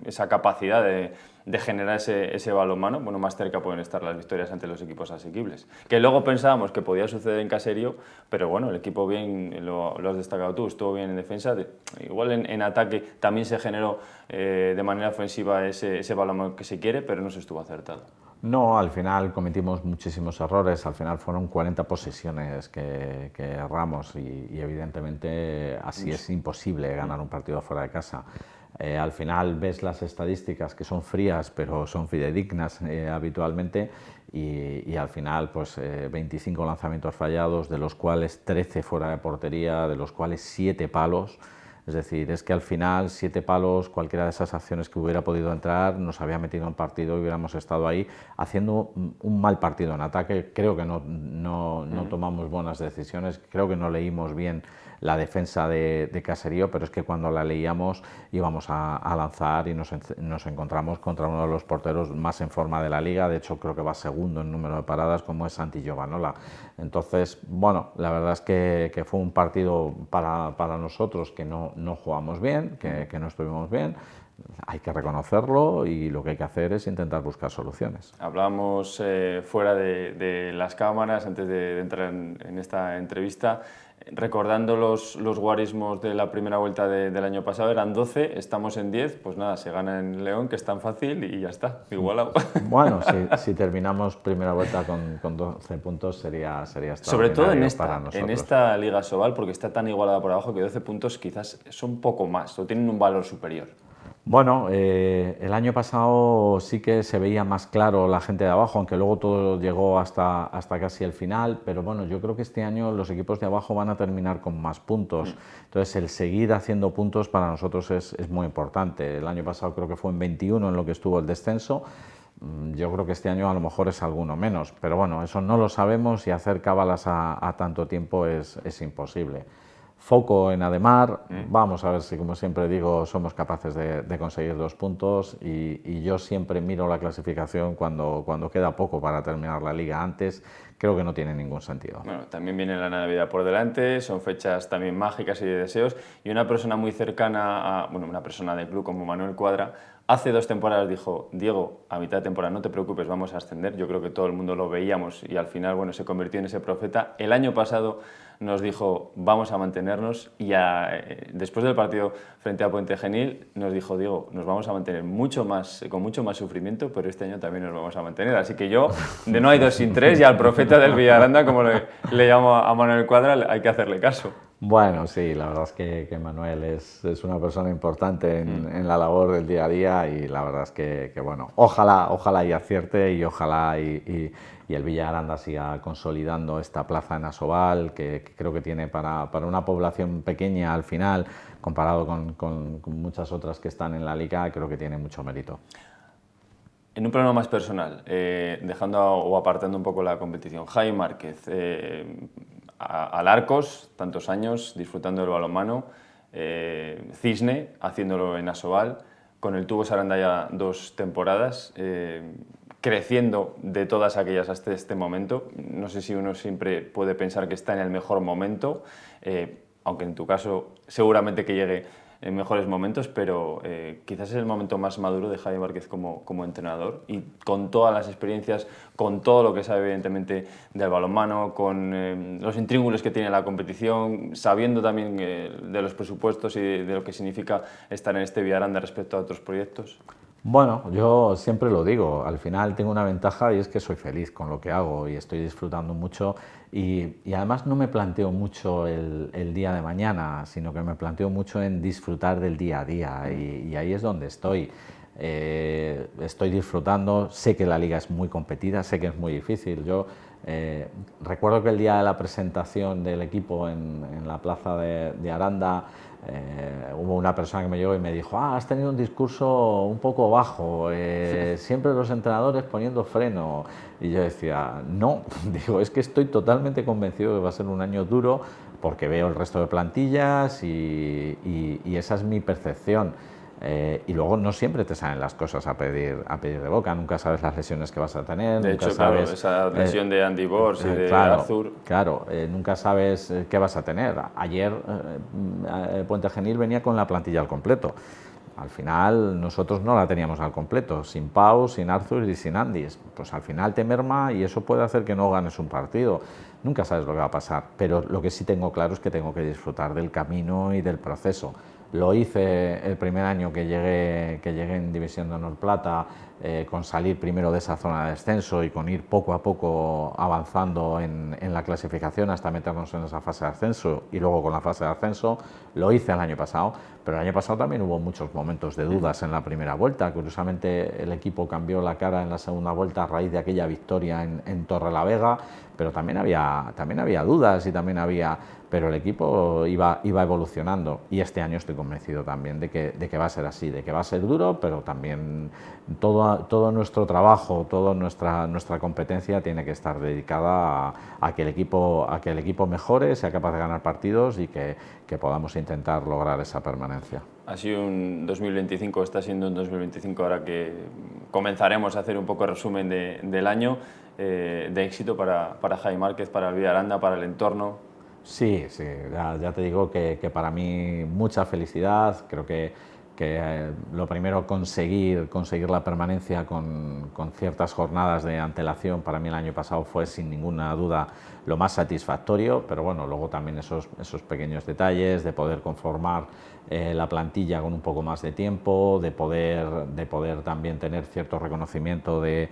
esa capacidad de generar ese balonmano, bueno, más cerca pueden estar las victorias ante los equipos asequibles. Que luego pensábamos que podía suceder en Caserío, pero bueno, el equipo bien, lo has destacado tú, estuvo bien en defensa, igual en ataque también se generó de manera ofensiva ese balonmano que se quiere, pero no se estuvo acertado. No, al final cometimos muchísimos errores, al final fueron 40 posesiones que erramos y evidentemente así es imposible ganar un partido fuera de casa. Al final ves las estadísticas que son frías, pero son fidedignas habitualmente, y al final pues 25 lanzamientos fallados, de los cuales 13 fuera de portería, de los cuales 7 palos. Es decir, es que al final 7 palos, cualquiera de esas acciones que hubiera podido entrar, nos había metido en partido y hubiéramos estado ahí haciendo un mal partido en ataque. Creo que no tomamos buenas decisiones, creo que no leímos bien la defensa de Caserío, pero es que cuando la leíamos íbamos a lanzar y nos encontramos contra uno de los porteros más en forma de la liga. De hecho, creo que va segundo en número de paradas, como es Santi Giovanola. Entonces, bueno, la verdad es que fue un partido para nosotros que no jugamos bien, que no estuvimos bien. Hay que reconocerlo y lo que hay que hacer es intentar buscar soluciones. Hablábamos fuera de las cámaras, antes de entrar en esta entrevista, recordando los guarismos de la primera vuelta del año pasado. Eran 12, estamos en 10, pues nada, se gana en León, que es tan fácil, y ya está, igualado. Bueno, si terminamos primera vuelta con 12 puntos sería extraordinario. Sobre todo para nosotros. en esta Liga Sobal, porque está tan igualada por abajo que 12 puntos quizás son un poco más, o tienen un valor superior. Bueno, el año pasado sí que se veía más claro la gente de abajo, aunque luego todo llegó hasta casi el final, pero bueno, yo creo que este año los equipos de abajo van a terminar con más puntos. Entonces, el seguir haciendo puntos para nosotros es muy importante. El año pasado creo que fue en 21 en lo que estuvo el descenso. Yo creo que este año a lo mejor es alguno menos, pero bueno, eso no lo sabemos y hacer cábalas a tanto tiempo es imposible. Foco en Ademar, vamos a ver si, como siempre digo, somos capaces de conseguir 2 puntos, y yo siempre miro la clasificación cuando queda poco para terminar la liga. Antes creo que no tiene ningún sentido. Bueno, también viene la Navidad por delante, son fechas también mágicas y de deseos, y una persona muy cercana una persona del club como Manuel Cuadra, hace 2 temporadas dijo: Diego, a mitad de temporada no te preocupes, vamos a ascender. Yo creo que todo el mundo lo veíamos y al final, bueno, se convirtió en ese profeta. El año pasado nos dijo: vamos a mantenernos, y después del partido frente a Puente Genil nos dijo: Diego, nos vamos a mantener con mucho más sufrimiento, pero este año también nos vamos a mantener. Así que yo, de no hay 2 sin 3, y al profeta del Villaranda, como le llamo a Manuel Cuadra, hay que hacerle caso. Bueno, sí, la verdad es que Manuel es una persona importante en la labor del día a día, y la verdad es que bueno, ojalá y acierte, y ojalá y el Villaranda siga consolidando esta plaza en Asobal, que creo que tiene para una población pequeña al final, comparado con muchas otras que están en la liga, creo que tiene mucho mérito. En un plano más personal, dejando o apartando un poco la competición, Jaime Márquez, al Arcos, tantos años disfrutando del balonmano, Cisne, haciéndolo en Asobal, con el Tubos Arandaya 2 temporadas, creciendo de todas aquellas hasta este momento. No sé si uno siempre puede pensar que está en el mejor momento, aunque en tu caso seguramente que llegue en mejores momentos, pero quizás es el momento más maduro de Jaime Márquez como entrenador, y con todas las experiencias, con todo lo que sabe evidentemente del balonmano, con los intríngulos que tiene la competición, sabiendo también de los presupuestos y de lo que significa estar en este Villaranda respecto a otros proyectos. Bueno, yo siempre lo digo, al final tengo una ventaja, y es que soy feliz con lo que hago y estoy disfrutando mucho, y además no me planteo mucho el día de mañana, sino que me planteo mucho en disfrutar del día a día, y ahí es donde estoy. Estoy disfrutando, sé que la liga es muy competida, sé que es muy difícil. Yo recuerdo que el día de la presentación del equipo en la plaza de Aranda, hubo una persona que me llegó y me dijo: has tenido un discurso un poco bajo, siempre los entrenadores poniendo freno. Y yo decía: no, digo, es que estoy totalmente convencido que va a ser un año duro, porque veo el resto de plantillas y esa es mi percepción. Y luego no siempre te salen las cosas a pedir de boca, nunca sabes las lesiones que vas a tener. De nunca hecho, sabes, claro, esa lesión de Andy Bors y de Arthur. Claro, nunca sabes qué vas a tener. Ayer Puente Genil venía con la plantilla al completo. Al final nosotros no la teníamos al completo, sin Pau, sin Arthur y sin Andy. Pues al final te merma, y eso puede hacer que no ganes un partido. Nunca sabes lo que va a pasar, pero lo que sí tengo claro es que tengo que disfrutar del camino y del proceso. Lo hice el primer año que llegué en División de Honor Plata, con salir primero de esa zona de descenso y con ir poco a poco avanzando en la clasificación hasta meternos en esa fase de ascenso, y luego con la fase de ascenso. Lo hice el año pasado, pero el año pasado también hubo muchos momentos de dudas en la primera vuelta. Curiosamente el equipo cambió la cara en la segunda vuelta a raíz de aquella victoria en Torrelavega, pero también había dudas y también había... Pero el equipo iba evolucionando y este año estoy convencido también de que va a ser así, de que va a ser duro, pero también todo nuestro trabajo, toda nuestra competencia tiene que estar dedicada a que el equipo mejore, sea capaz de ganar partidos y que podamos intentar lograr esa permanencia. Ha sido un 2025, está siendo un 2025 ahora que comenzaremos a hacer un poco de resumen del año, de éxito para Javi Márquez, para el Aranda, para el entorno. Sí, ya te digo que para mí mucha felicidad, creo que lo primero conseguir la permanencia con ciertas jornadas de antelación, para mí el año pasado fue sin ninguna duda lo más satisfactorio, pero bueno, luego también esos pequeños detalles de poder conformar la plantilla con un poco más de tiempo, de poder también tener cierto reconocimiento de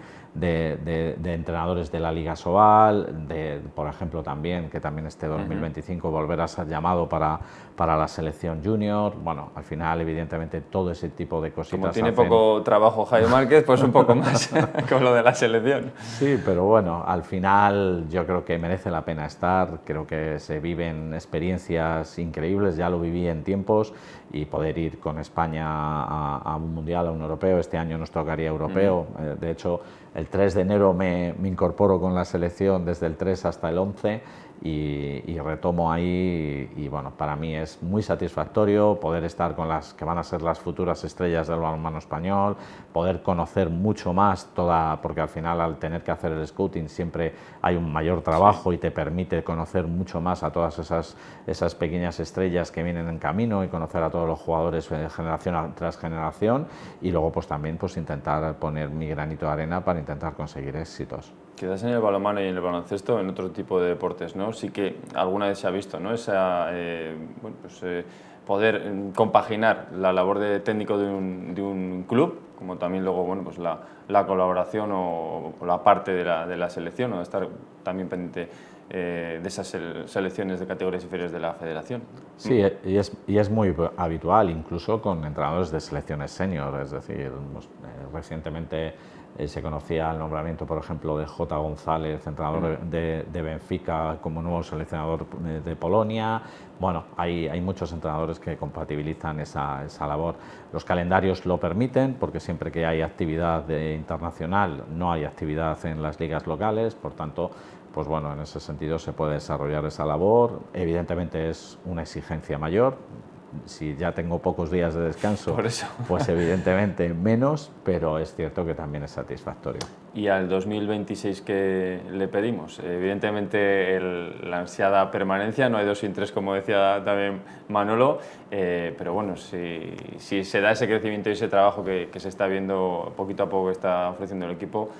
entrenadores de la Liga Sobal, por ejemplo también que también este 2025 volver a ser llamado para la selección junior. Bueno, al final evidentemente todo ese tipo de cositas. Como tiene poco trabajo Javi Márquez, pues un poco más con lo de la selección. Sí, pero bueno, al final yo creo que merece la pena estar, creo que se viven experiencias increíbles, ya lo viví en tiempos, y poder ir con España a un mundial, a un europeo. Este año nos tocaría europeo. De hecho, el 3 de enero me incorporo con la selección desde el 3 hasta el 11 y retomo ahí, y bueno, para mí es muy satisfactorio poder estar con las que van a ser las futuras estrellas del balonmano español, poder conocer mucho más porque al final al tener que hacer el scouting siempre hay un mayor trabajo, sí, y te permite conocer mucho más a todas esas pequeñas estrellas que vienen en camino y conocer a todos los jugadores generación tras generación, y luego pues también pues intentar poner mi granito de arena para intentar conseguir éxitos. Quizás en el balonmano y en el baloncesto, en otro tipo de deportes, ¿no? Sí que alguna vez se ha visto, ¿no? Poder compaginar la labor de técnico de un club, como también luego, bueno, pues la colaboración o la parte de la selección, o de estar también pendiente de esas selecciones de categorías inferiores de la federación. Sí, y es muy habitual, incluso con entrenadores de selecciones senior, es decir, recientemente se conocía el nombramiento, por ejemplo, de J. González, entrenador de Benfica, como nuevo seleccionador de Polonia. Bueno, hay muchos entrenadores que compatibilizan esa labor. Los calendarios lo permiten, porque siempre que hay actividad internacional no hay actividad en las ligas locales, por tanto, pues bueno, en ese sentido se puede desarrollar esa labor. Evidentemente es una exigencia mayor. Si ya tengo pocos días de descanso, pues evidentemente menos, pero es cierto que también es satisfactorio. ¿Y al 2026 qué le pedimos? Evidentemente la ansiada permanencia, no hay 2 sin 3, como decía también Manolo, pero bueno, si se da ese crecimiento y ese trabajo que se está viendo poquito a poco que está ofreciendo el equipo,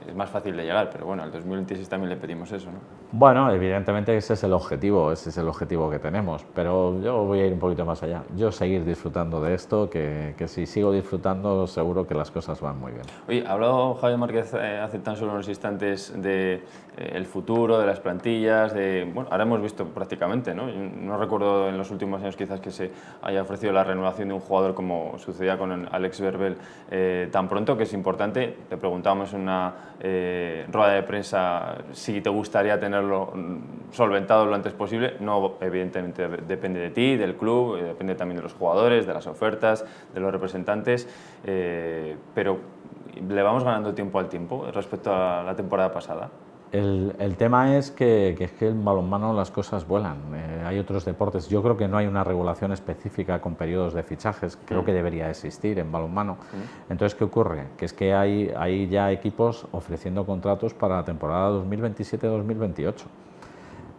es más fácil de llegar, pero bueno, al 2026 también le pedimos eso, ¿no? Bueno, evidentemente ese es el objetivo que tenemos, pero yo voy a ir un poquito más allá. Yo seguir disfrutando de esto, que si sigo disfrutando seguro que las cosas van muy bien. Oye, ha hablado Javi Márquez hace tan solo unos instantes de el futuro, de las plantillas, bueno, ahora hemos visto prácticamente, ¿no? Yo no recuerdo en los últimos años quizás que se haya ofrecido la renovación de un jugador como sucedía con Alex Verbel tan pronto, que es importante. Te preguntábamos en una rueda de prensa si te gustaría tenerlo solventado lo antes posible. No, evidentemente depende de ti, del club, depende también de los jugadores, de las ofertas, de los representantes, pero le vamos ganando tiempo al tiempo respecto a la temporada pasada. El tema es que en balonmano las cosas vuelan. Hay otros deportes. Yo creo que no hay una regulación específica con periodos de fichajes. Creo que debería existir en balonmano. Entonces, ¿qué ocurre? Que es que hay ya equipos ofreciendo contratos para la temporada 2027-2028.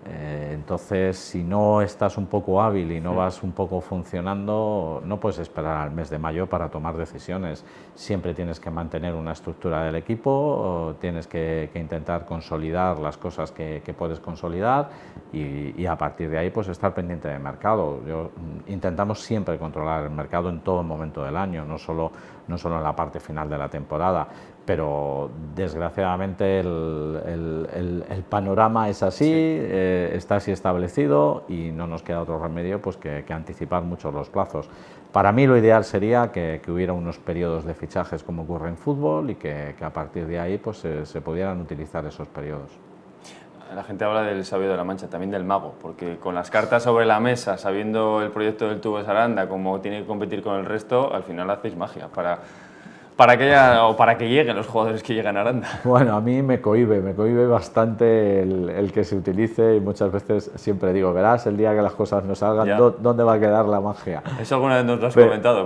Entonces, si no estás un poco hábil y no vas un poco funcionando, no puedes esperar al mes de mayo para tomar decisiones. Siempre tienes que mantener una estructura del equipo, tienes que intentar consolidar las cosas que puedes consolidar y a partir de ahí pues estar pendiente del mercado. Intentamos siempre controlar el mercado en todo momento del año, no solo en la parte final de la temporada, pero desgraciadamente el panorama es así, está así establecido y no nos queda otro remedio pues que anticipar mucho los plazos. Para mí lo ideal sería que hubiera unos periodos de fichajes como ocurre en fútbol y que a partir de ahí pues se pudieran utilizar esos periodos. La gente habla del sabio de la Mancha, también del mago, porque con las cartas sobre la mesa, sabiendo el proyecto del Tubos Aranda, cómo tiene que competir con el resto, al final hacéis magia para que lleguen los jugadores que llegan a Aranda. Bueno, a mí me cohíbe bastante el que se utilice y muchas veces siempre digo, verás el día que las cosas no salgan, ¿dónde va a quedar la magia? Eso alguna vez nos lo has comentado,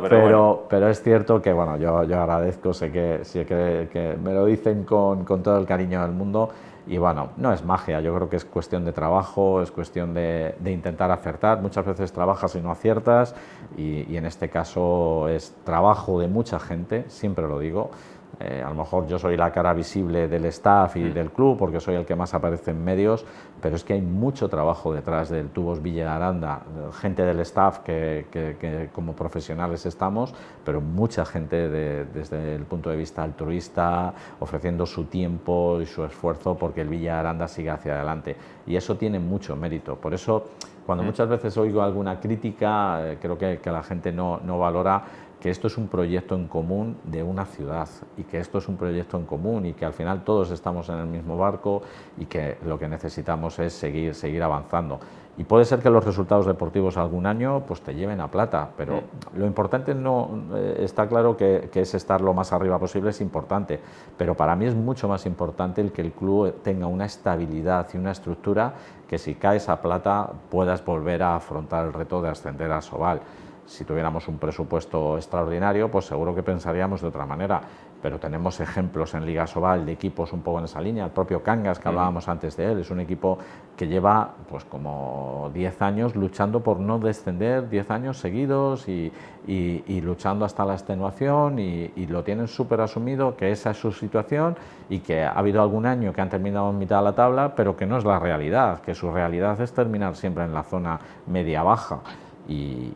pero es cierto que bueno, yo agradezco, sé que me lo dicen con todo el cariño del mundo. Y bueno, no es magia, yo creo que es cuestión de trabajo, es cuestión de intentar acertar. Muchas veces trabajas y no aciertas y en este caso es trabajo de mucha gente, siempre lo digo. A lo mejor yo soy la cara visible del staff y del club porque soy el que más aparece en medios, pero es que hay mucho trabajo detrás del Tubos Villa Aranda, gente del staff que como profesionales estamos, pero mucha gente desde el punto de vista altruista, ofreciendo su tiempo y su esfuerzo porque el Villa Aranda siga hacia adelante. Y eso tiene mucho mérito. Por eso, cuando muchas veces oigo alguna crítica, creo que la gente no valora que esto es un proyecto en común de una ciudad y que esto es un proyecto en común y que al final todos estamos en el mismo barco y que lo que necesitamos es seguir avanzando. Y puede ser que los resultados deportivos algún año pues te lleven a plata, pero lo importante está claro que es estar lo más arriba posible, es importante, pero para mí es mucho más importante el que el club tenga una estabilidad y una estructura que si caes a plata puedas volver a afrontar el reto de ascender a Asobal. Si tuviéramos un presupuesto extraordinario, pues seguro que pensaríamos de otra manera, pero tenemos ejemplos en Liga Asobal de equipos un poco en esa línea. El propio Cangas, que hablábamos antes de él, es un equipo que lleva pues como 10 años luchando por no descender, 10 años seguidos y luchando hasta la extenuación y lo tienen súper asumido, que esa es su situación y que ha habido algún año que han terminado en mitad de la tabla, pero que no es la realidad, que su realidad es terminar siempre en la zona media-baja. Y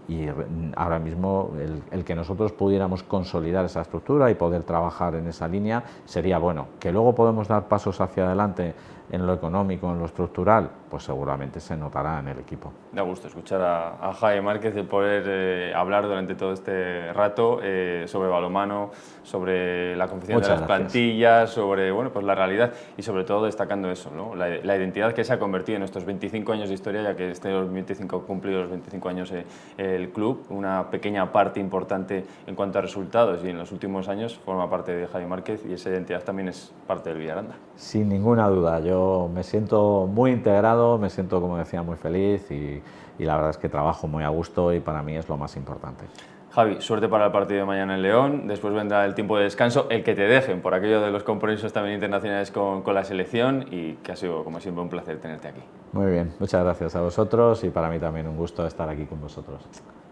ahora mismo el que nosotros pudiéramos consolidar esa estructura y poder trabajar en esa línea sería bueno. Que luego podemos dar pasos hacia adelante en lo económico, en lo estructural, pues seguramente se notará en el equipo. Da gusto escuchar a Javi Márquez y poder hablar durante todo este rato sobre balonmano, sobre la confección de las plantillas, sobre pues la realidad y sobre todo destacando eso, ¿no? La identidad que se ha convertido en estos 25 años de historia, ya que los 25 cumplidos los 25 años el club, una pequeña parte importante en cuanto a resultados y en los últimos años forma parte de Javi Márquez y esa identidad también es parte del Villaranda. Sin ninguna duda, yo me siento muy integrado, me siento, como decía, muy feliz y la verdad es que trabajo muy a gusto y para mí es lo más importante. Javi, suerte para el partido de mañana en León, después vendrá el tiempo de descanso, el que te dejen por aquello de los compromisos también internacionales con la selección y que ha sido como siempre un placer tenerte aquí. Muy bien, muchas gracias a vosotros y para mí también un gusto estar aquí con vosotros.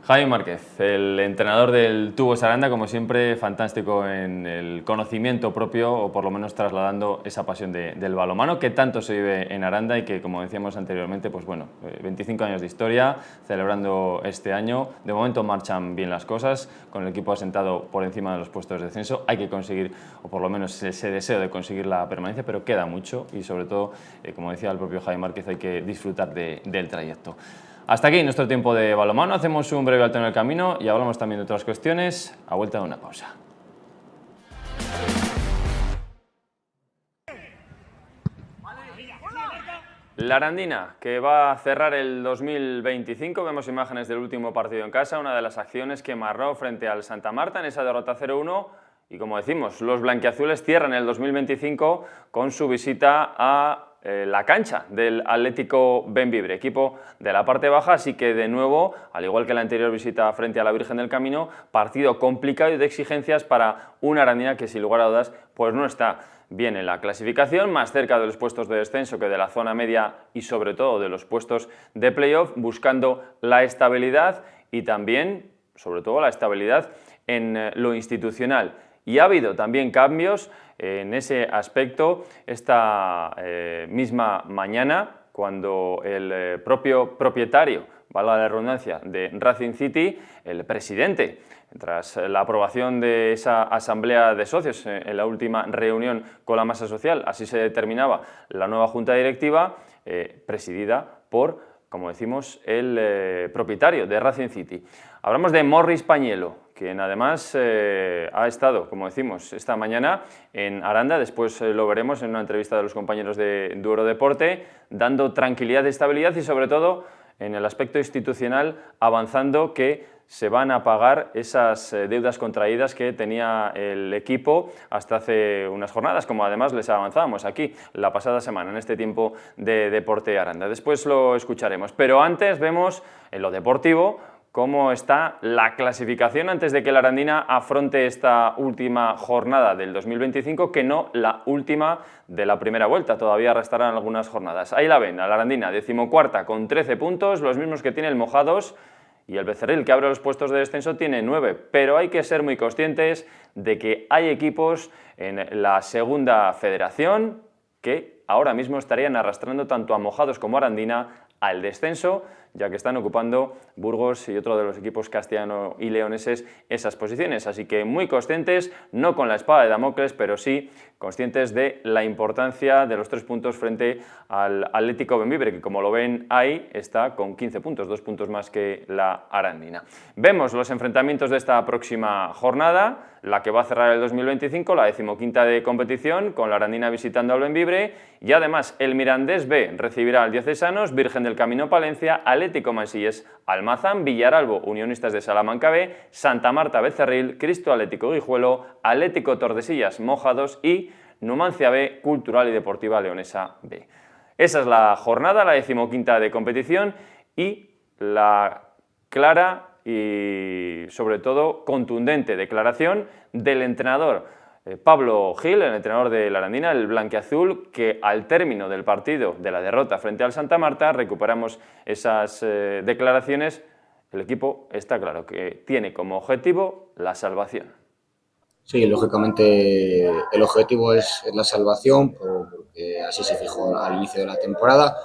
Javi Márquez, el entrenador del Tubos Aranda, como siempre, fantástico en el conocimiento propio o por lo menos trasladando esa pasión del balonmano que tanto se vive en Aranda y que, como decíamos anteriormente, pues bueno, 25 años de historia, celebrando este año. De momento marchan bien las cosas, con el equipo asentado por encima de los puestos de descenso. Hay que conseguir, o por lo menos ese deseo de conseguir la permanencia, pero queda mucho y sobre todo, como decía el propio Javi Márquez, hay que disfrutar del trayecto. Hasta aquí nuestro tiempo de balonmano, hacemos un breve alto en el camino y hablamos también de otras cuestiones a vuelta de una pausa. La Arandina, que va a cerrar el 2025, vemos imágenes del último partido en casa, una de las acciones que marró frente al Santa Marta en esa derrota 0-1 y como decimos, los blanquiazules cierran el 2025 con su visita a la cancha del Atlético Bembibre, equipo de la parte baja, así que de nuevo, al igual que la anterior visita frente a la Virgen del Camino, partido complicado y de exigencias para una Arandina que sin lugar a dudas pues no está bien en la clasificación, más cerca de los puestos de descenso que de la zona media y sobre todo de los puestos de playoff, buscando la estabilidad y también, sobre todo, la estabilidad en lo institucional. Y ha habido también cambios en ese aspecto esta misma mañana, cuando el propio propietario valga la redundancia, de Racing City, el presidente, tras la aprobación de esa asamblea de socios en la última reunión con la masa social. Así se determinaba la nueva junta directiva, presidida por, como decimos, el propietario de Racing City. Hablamos de Morris Pañelo, quien además ha estado, como decimos, esta mañana en Aranda, después lo veremos en una entrevista de los compañeros de Duero Deporte, dando tranquilidad y estabilidad y sobre todo en el aspecto institucional, avanzando que se van a pagar esas deudas contraídas que tenía el equipo hasta hace unas jornadas, como además les avanzábamos aquí la pasada semana en este tiempo de Deporte Aranda. Después lo escucharemos, pero antes vemos en lo deportivo cómo está la clasificación antes de que la Arandina afronte esta última jornada del 2025, que no la última de la primera vuelta, todavía restarán algunas jornadas. Ahí la ven, a la Arandina, 14ª con 13 puntos, los mismos que tiene el Mojados, y el Becerril, que abre los puestos de descenso, tiene 9, pero hay que ser muy conscientes de que hay equipos en la segunda federación que ahora mismo estarían arrastrando tanto a Mojados como a Arandina al descenso, ya que están ocupando Burgos y otro de los equipos castellano y leoneses esas posiciones. Así que muy conscientes, no con la espada de Damocles, pero sí conscientes de la importancia de los 3 puntos frente al Atlético Bembibre, que como lo ven ahí está con 15 puntos, 2 puntos más que la Arandina. Vemos los enfrentamientos de esta próxima jornada, la que va a cerrar el 2025, la 15ª de competición, con la Arandina visitando al Bembibre, y además el Mirandés B recibirá al Diocesanos, Virgen del Camino Palencia, Atlético Mansillés Almazán, Villaralbo Unionistas de Salamanca B, Santa Marta Becerril, Cristo Atlético Guijuelo, Atlético Tordesillas Mojados y Numancia B, Cultural y Deportiva Leonesa B. Esa es la jornada, la 15ª de competición y la clara y sobre todo contundente declaración del entrenador Pablo Gil, el entrenador de la Arandina, el blanquiazul, que al término del partido de la derrota frente al Santa Marta, recuperamos esas declaraciones, el equipo está claro que tiene como objetivo la salvación. Sí, lógicamente el objetivo es la salvación, porque así se fijó al inicio de la temporada.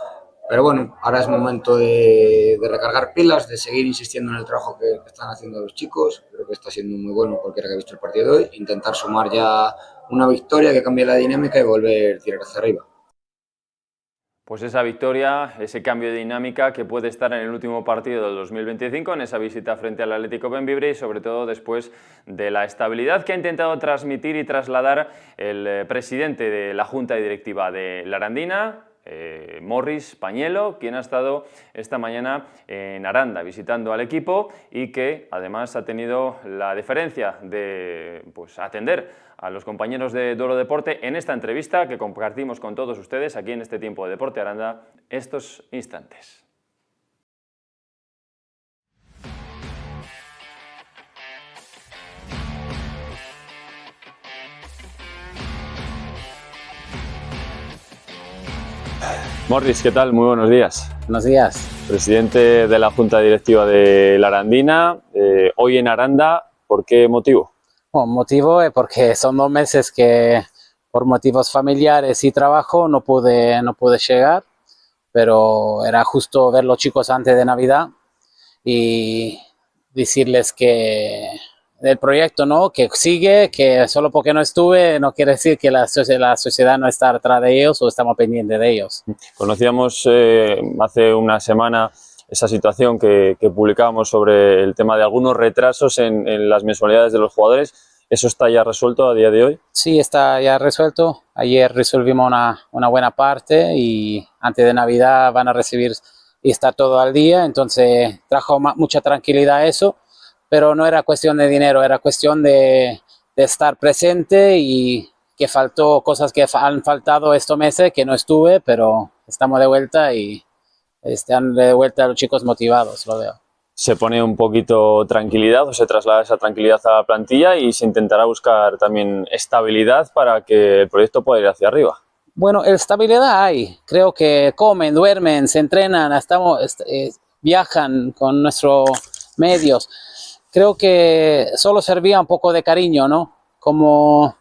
Pero bueno, ahora es momento de recargar pilas, de seguir insistiendo en el trabajo que están haciendo los chicos. Creo que está siendo muy bueno cualquiera que ha visto el partido de hoy. Intentar sumar ya una victoria que cambie la dinámica y volver a tirar hacia arriba. Pues esa victoria, ese cambio de dinámica que puede estar en el último partido del 2025, en esa visita frente al Atlético Bembibre y sobre todo después de la estabilidad que ha intentado transmitir y trasladar el presidente de la Junta Directiva de la Arandina, Morris Pañelo, quien ha estado esta mañana en Aranda visitando al equipo y que además ha tenido la deferencia de atender a los compañeros de Duero Deporte en esta entrevista que compartimos con todos ustedes aquí en este tiempo de Deporte Aranda estos instantes. Morris, ¿qué tal? Muy buenos días. Buenos días. Presidente de la Junta Directiva de la Arandina, hoy en Aranda, ¿por qué motivo? Bueno, motivo es porque son 2 meses que por motivos familiares y trabajo no pude llegar, pero era justo ver los chicos antes de Navidad y decirles que el proyecto, ¿no?, que sigue, que solo porque no estuve no quiere decir que la sociedad no está detrás de ellos o estamos pendientes de ellos. Conocíamos hace una semana esa situación que publicábamos sobre el tema de algunos retrasos en las mensualidades de los jugadores. ¿Eso está ya resuelto a día de hoy? Sí, está ya resuelto. Ayer resolvimos una buena parte y antes de Navidad van a recibir y está todo al día, entonces trajo mucha tranquilidad eso. Pero no era cuestión de dinero, era cuestión de estar presente y que faltó cosas que han faltado estos meses, que no estuve, pero estamos de vuelta y están de vuelta los chicos motivados, lo veo. ¿Se pone un poquito tranquilidad o se traslada esa tranquilidad a la plantilla y se intentará buscar también estabilidad para que el proyecto pueda ir hacia arriba? Bueno, estabilidad hay. Creo que comen, duermen, se entrenan, viajan con nuestros medios. Creo que solo servía un poco de cariño, ¿no? Como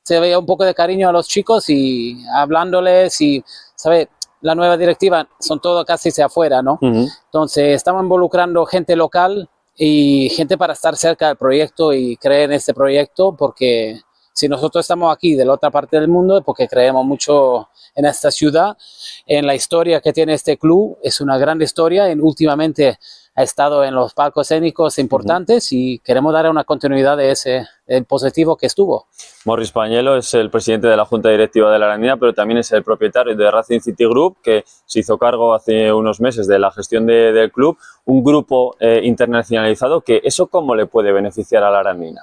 se veía un poco de cariño a los chicos y hablándoles y, ¿sabe? la nueva directiva son todos casi de afuera, ¿no? Entonces estamos involucrando gente local y gente para estar cerca del proyecto y creer en este proyecto, porque si nosotros estamos aquí de la otra parte del mundo es porque creemos mucho en esta ciudad, en la historia que tiene este club. Es una gran historia y últimamente ha estado en los palcos escénicos importantes y queremos dar una continuidad de ese positivo que estuvo. Morris Pañuelo es el presidente de la Junta Directiva de la Arandina, pero también es el propietario de Racing City Group, que se hizo cargo hace unos meses de la gestión del club, un grupo internacionalizado, que ¿eso cómo le puede beneficiar a la Arandina?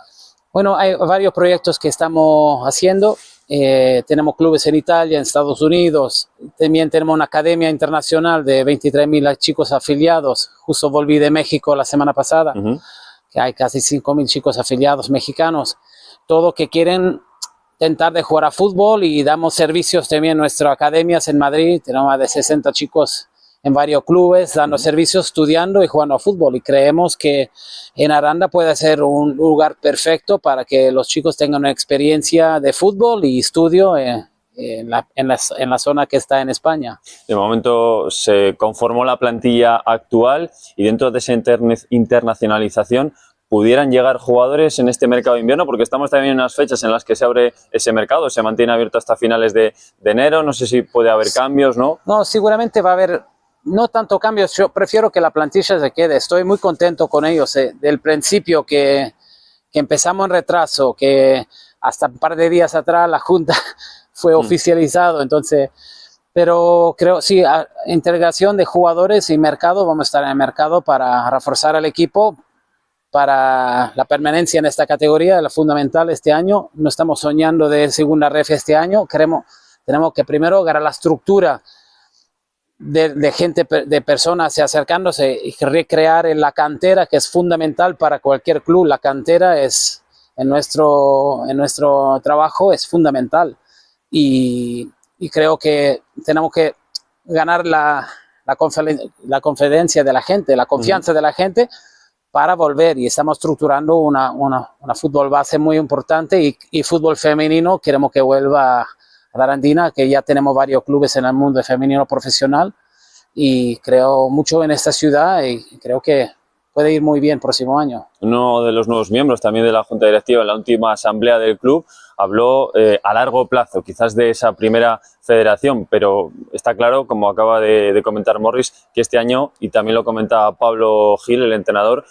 Bueno, hay varios proyectos que estamos haciendo. Tenemos clubes en Italia, en Estados Unidos. También tenemos una academia internacional de 23.000 chicos afiliados. Justo volví de México la semana pasada, que hay casi 5.000 chicos afiliados mexicanos. Todos que quieren intentar de jugar a fútbol, y damos servicios también en nuestras academias en Madrid. Tenemos más de 60 chicos en varios clubes dando servicios, estudiando y jugando a fútbol, y creemos que en Aranda puede ser un lugar perfecto para que los chicos tengan una experiencia de fútbol y estudio en la zona que está en España. De momento se conformó la plantilla actual, y dentro de esa internacionalización pudieran llegar jugadores en este mercado de invierno, porque estamos también en unas fechas en las que se abre ese mercado, se mantiene abierto hasta finales de enero. No sé si puede haber cambios, ¿no? No, seguramente va a haber no tanto cambios. Yo prefiero que la plantilla se quede. Estoy muy contento con ellos. Del principio que empezamos en retraso, que hasta un par de días atrás la Junta fue oficializado. Entonces, pero creo, sí, integración de jugadores y mercado. Vamos a estar en el mercado para reforzar al equipo, para la permanencia en esta categoría, la fundamental este año. No estamos soñando de segunda ref este año. Tenemos que primero ganar la estructura de gente, de personas acercándose y recrear en la cantera, que es fundamental para cualquier club. La cantera es, en nuestro trabajo, es fundamental, y creo que tenemos que ganar la confidencia de la gente, la confianza de la gente para volver, y estamos estructurando una fútbol base muy importante, y fútbol femenino queremos que vuelva a la Arandina, que ya tenemos varios clubes en el mundo femenino profesional, y creo mucho en esta ciudad y creo que puede ir muy bien el próximo año. Uno de los nuevos miembros también de la Junta Directiva en la última asamblea del club habló a largo plazo, quizás de esa primera federación, pero está claro, como acaba de comentar Morris, que este año, y también lo comenta Pablo Gil, el entrenador,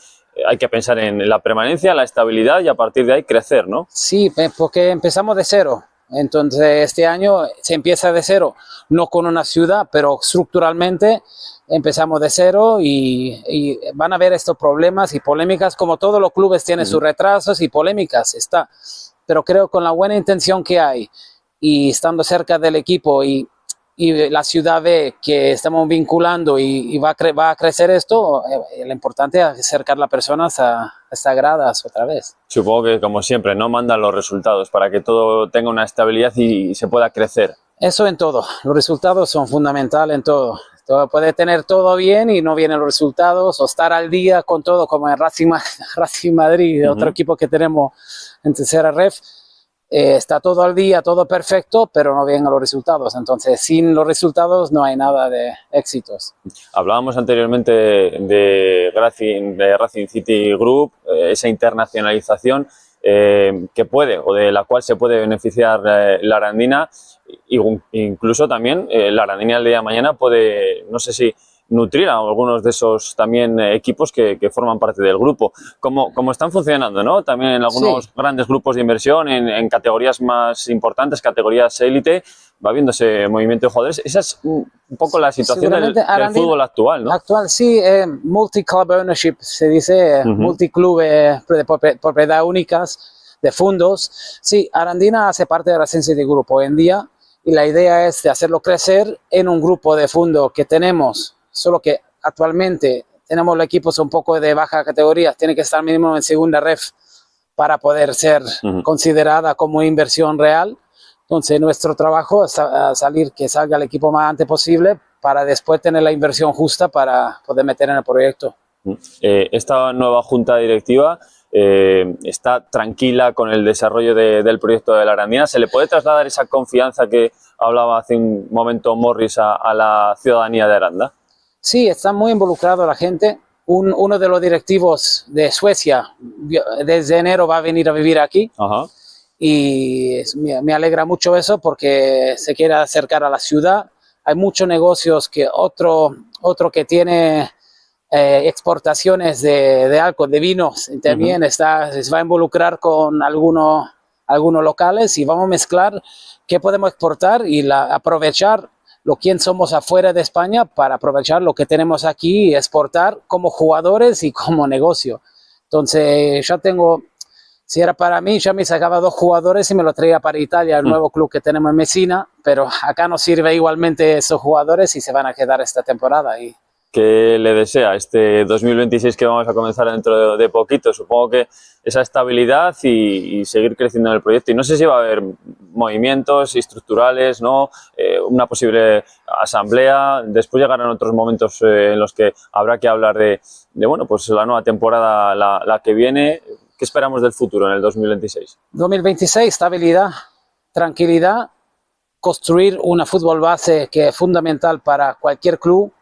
hay que pensar en la permanencia, la estabilidad, y a partir de ahí crecer, ¿no? Sí, porque empezamos de cero. Entonces este año se empieza de cero, no con una ciudad, pero estructuralmente empezamos de cero, y van a haber estos problemas y polémicas, como todos los clubes tienen sus retrasos y polémicas, pero creo con la buena intención que hay, y estando cerca del equipo, y la ciudad ve que estamos vinculando y va a crecer esto, lo importante es acercar a las personas a estas gradas otra vez. Supongo que, como siempre, no mandan los resultados para que todo tenga una estabilidad y se pueda crecer. Eso en todo. Los resultados son fundamentales en todo. Puede tener todo bien y no vienen los resultados, o estar al día con todo, como en Racing Madrid, otro equipo que tenemos en tercera ref. Está todo al día, todo perfecto, pero no vienen los resultados. Entonces, sin los resultados no hay nada de éxitos. Hablábamos anteriormente de Racing City Group, esa internacionalización que puede, o de la cual se puede beneficiar la Arandina. Incluso también la Arandina el día de mañana puede, no sé si nutrir a algunos de esos también equipos que forman parte del grupo. Como están funcionando, ¿no? También en algunos grandes grupos de inversión, en categorías más importantes, categorías élite, va viendo ese movimiento de jugadores. Esa es un poco la situación del fútbol actual, ¿no? Actual, sí. Multi-club ownership, se dice, multiclub de propiedad únicas, de fondos. Sí, Arandina hace parte de la Racing City Group hoy en día, y la idea es de hacerlo crecer en un grupo de fondos que tenemos. Solo que actualmente tenemos los equipos un poco de baja categoría, tiene que estar mínimo en segunda ref para poder ser considerada como inversión real. Entonces nuestro trabajo es que salga el equipo más antes posible, para después tener la inversión justa para poder meter en el proyecto. Esta nueva junta directiva está tranquila con el desarrollo del proyecto de la Arandina. ¿Se le puede trasladar esa confianza que hablaba hace un momento Morris a la ciudadanía de Aranda. Sí, está muy involucrado la gente. Uno de los directivos de Suecia desde enero va a venir a vivir aquí. Ajá. Y me alegra mucho eso porque se quiere acercar a la ciudad. Hay muchos negocios que otro que tiene exportaciones de alcohol, de vinos, también se va a involucrar con algunos locales y vamos a mezclar qué podemos exportar y aprovechar lo quién somos afuera de España para aprovechar lo que tenemos aquí y exportar como jugadores y como negocio. Entonces ya tengo, si era para mí, ya me sacaba 2 jugadores y me lo traía para Italia, el nuevo club que tenemos en Messina, pero acá nos sirve igualmente esos jugadores y se van a quedar esta temporada. ¿Qué le desea este 2026 que vamos a comenzar dentro de poquito? Supongo que esa estabilidad y seguir creciendo en el proyecto. Y no sé si va a haber movimientos estructurales, ¿no? Una posible asamblea. Después llegarán otros momentos en los que habrá que hablar de bueno, pues la nueva temporada, la que viene. ¿Qué esperamos del futuro en el 2026? 2026, estabilidad, tranquilidad, construir una fútbol base que es fundamental para cualquier club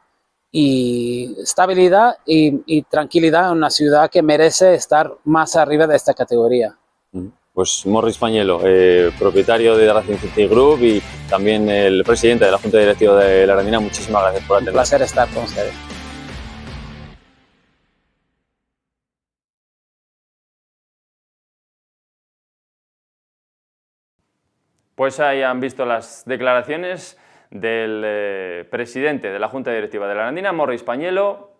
y estabilidad y tranquilidad en una ciudad que merece estar más arriba de esta categoría. Pues Morris Pañelo, propietario de Racing City Group y también el presidente de la Junta Directiva de la Arandina, muchísimas gracias por atender. Un placer estar con ustedes. Pues ahí han visto las declaraciones del presidente de la Junta Directiva de la Arandina, Morris Pañelo,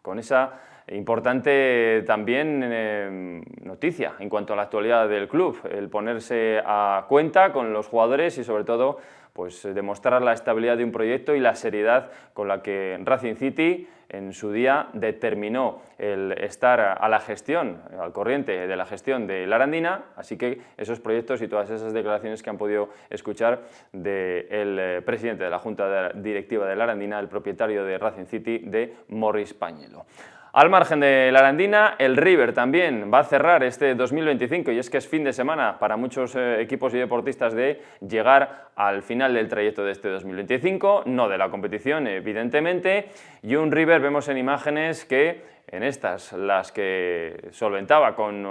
con esa importante también noticia en cuanto a la actualidad del club, el ponerse a cuenta con los jugadores y sobre todo pues demostrar la estabilidad de un proyecto y la seriedad con la que Racing City en su día determinó el estar a la gestión, al corriente de la gestión de la Arandina, así que esos proyectos y todas esas declaraciones que han podido escuchar del presidente de la Junta Directiva de la Arandina, el propietario de Racing City, de Morris Pañelo. Al margen de la Arandina, el River también va a cerrar este 2025 y es que es fin de semana para muchos equipos y deportistas de llegar al final del trayecto de este 2025, no de la competición evidentemente, y un River vemos en imágenes que en estas, las que solventaba con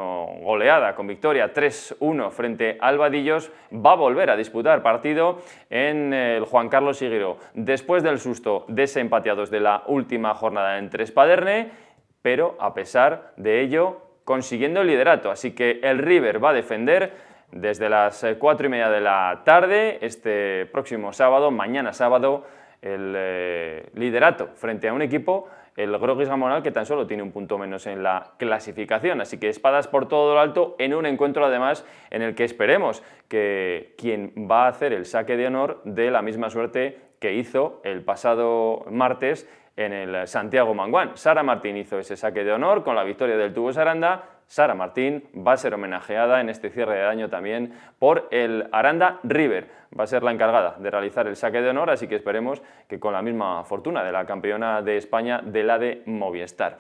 goleada, con victoria 3-1 frente al Vadillos, va a volver a disputar partido en el Juan Carlos Higuero después del susto de ese empate a 2 de la última jornada en Trespaderne, pero a pesar de ello consiguiendo el liderato. Así que el River va a defender desde las 4:30 de la tarde, este próximo sábado, mañana sábado, el liderato frente a un equipo, el Groguis Gamonal, que tan solo tiene un punto menos en la clasificación. Así que espadas por todo lo alto en un encuentro además en el que esperemos que quien va a hacer el saque de honor dé la misma suerte que hizo el pasado martes en el Santiago Manguán. Sara Martín hizo ese saque de honor con la victoria del Tubos Aranda. Sara Martín va a ser homenajeada en este cierre de año también por el Aranda River. Va a ser la encargada de realizar el saque de honor, así que esperemos que con la misma fortuna de la campeona de España de la de Movistar.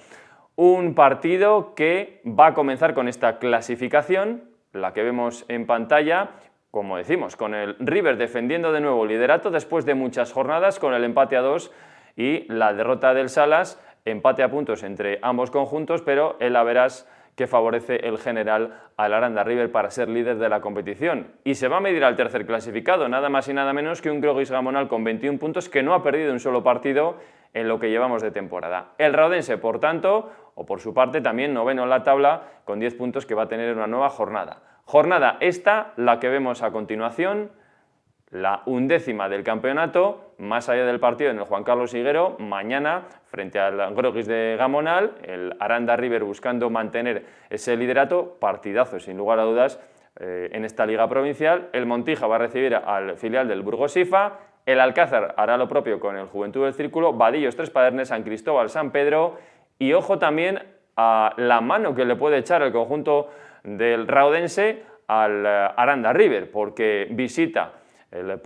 Un partido que va a comenzar con esta clasificación, la que vemos en pantalla, como decimos, con el River defendiendo de nuevo el liderato después de muchas jornadas, con el empate a 2 y la derrota del Salas, empate a puntos entre ambos conjuntos, pero el average que favorece el general al Aranda River para ser líder de la competición. Y se va a medir al tercer clasificado, nada más y nada menos que un Groguis Gamonal con 21 puntos que no ha perdido un solo partido en lo que llevamos de temporada. El Raudense, por tanto, o por su parte, también noveno en la tabla con 10 puntos que va a tener una nueva jornada. Jornada esta, la que vemos a continuación, la 11ª del campeonato, más allá del partido en el Juan Carlos Higuero, mañana frente al Groguis de Gamonal, el Aranda River buscando mantener ese liderato, partidazo sin lugar a dudas en esta liga provincial. El Montija va a recibir al filial del Burgos IFA, el Alcázar hará lo propio con el Juventud del Círculo, Vadillos Trespaderne, San Cristóbal, San Pedro, y ojo también a la mano que le puede echar el conjunto del Raudense al Aranda River, porque visita al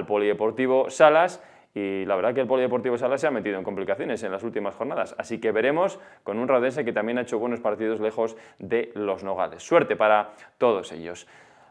Polideportivo Salas y la verdad que el Polideportivo Salas se ha metido en complicaciones en las últimas jornadas, así que veremos con un Raudense que también ha hecho buenos partidos lejos de los Nogales. Suerte para todos ellos.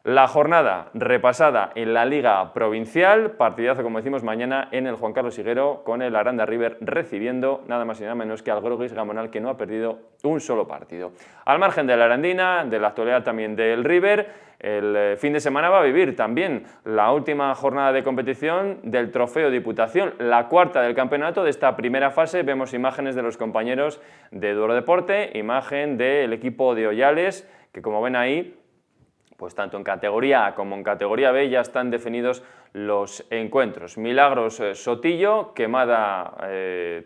La jornada repasada en la Liga Provincial, partidazo como decimos mañana en el Juan Carlos Higuero con el Aranda River recibiendo nada más y nada menos que al Groguis Gamonal, que no ha perdido un solo partido. Al margen de la Arandina, de la actualidad también del River, el fin de semana va a vivir también la última jornada de competición del Trofeo Diputación, la cuarta del campeonato de esta primera fase. Vemos imágenes de los compañeros de Duero Deporte, imagen del equipo de Ollales, que como ven ahí, pues tanto en categoría A como en categoría B ya están definidos los encuentros. Milagros Sotillo, Quemada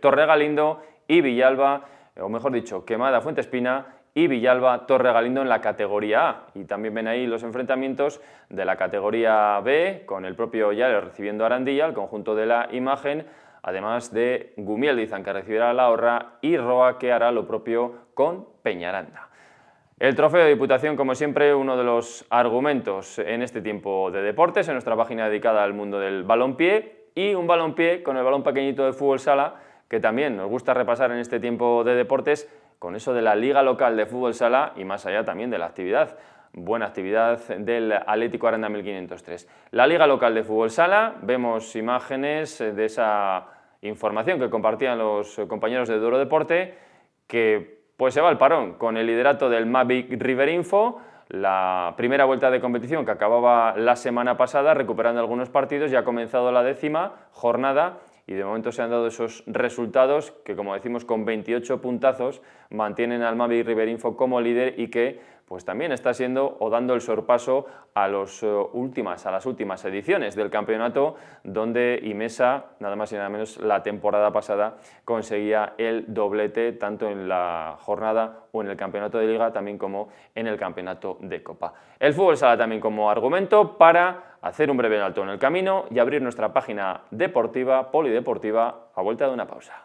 Torre Galindo y Villalba, o mejor dicho, Quemada Fuentespina y Villalba Torre Galindo en la categoría A. Y también ven ahí los enfrentamientos de la categoría B, con el propio Ollales recibiendo a Arandilla, el conjunto de la imagen, además de Gumiel-Izan, que recibirá a La Horra, y Roa, que hará lo propio con Peñaranda. El Trofeo de Diputación, como siempre, uno de los argumentos en este tiempo de deportes, en nuestra página dedicada al mundo del balonpié, y un balonpié con el balón pequeñito de fútbol sala, que también nos gusta repasar en este tiempo de deportes, con eso de la Liga Local de Fútbol Sala y más allá también de la actividad, buena actividad del Atlético Aranda 1503. La Liga Local de Fútbol Sala, vemos imágenes de esa información que compartían los compañeros de Duero Deporte, que pues se va al parón con el liderato del Mavic River Info, la primera vuelta de competición que acababa la semana pasada, recuperando algunos partidos, ya ha comenzado la 10ª jornada y de momento se han dado esos resultados que, como decimos, con 28 puntazos mantienen al Mavic River Info como líder y que pues también está siendo o dando el sorpaso a las últimas ediciones del campeonato, donde Imesa, nada más y nada menos, la temporada pasada conseguía el doblete tanto en la jornada o en el campeonato de liga, también como en el campeonato de copa. El fútbol sala también como argumento para hacer un breve alto en el camino y abrir nuestra página deportiva, polideportiva, a vuelta de una pausa.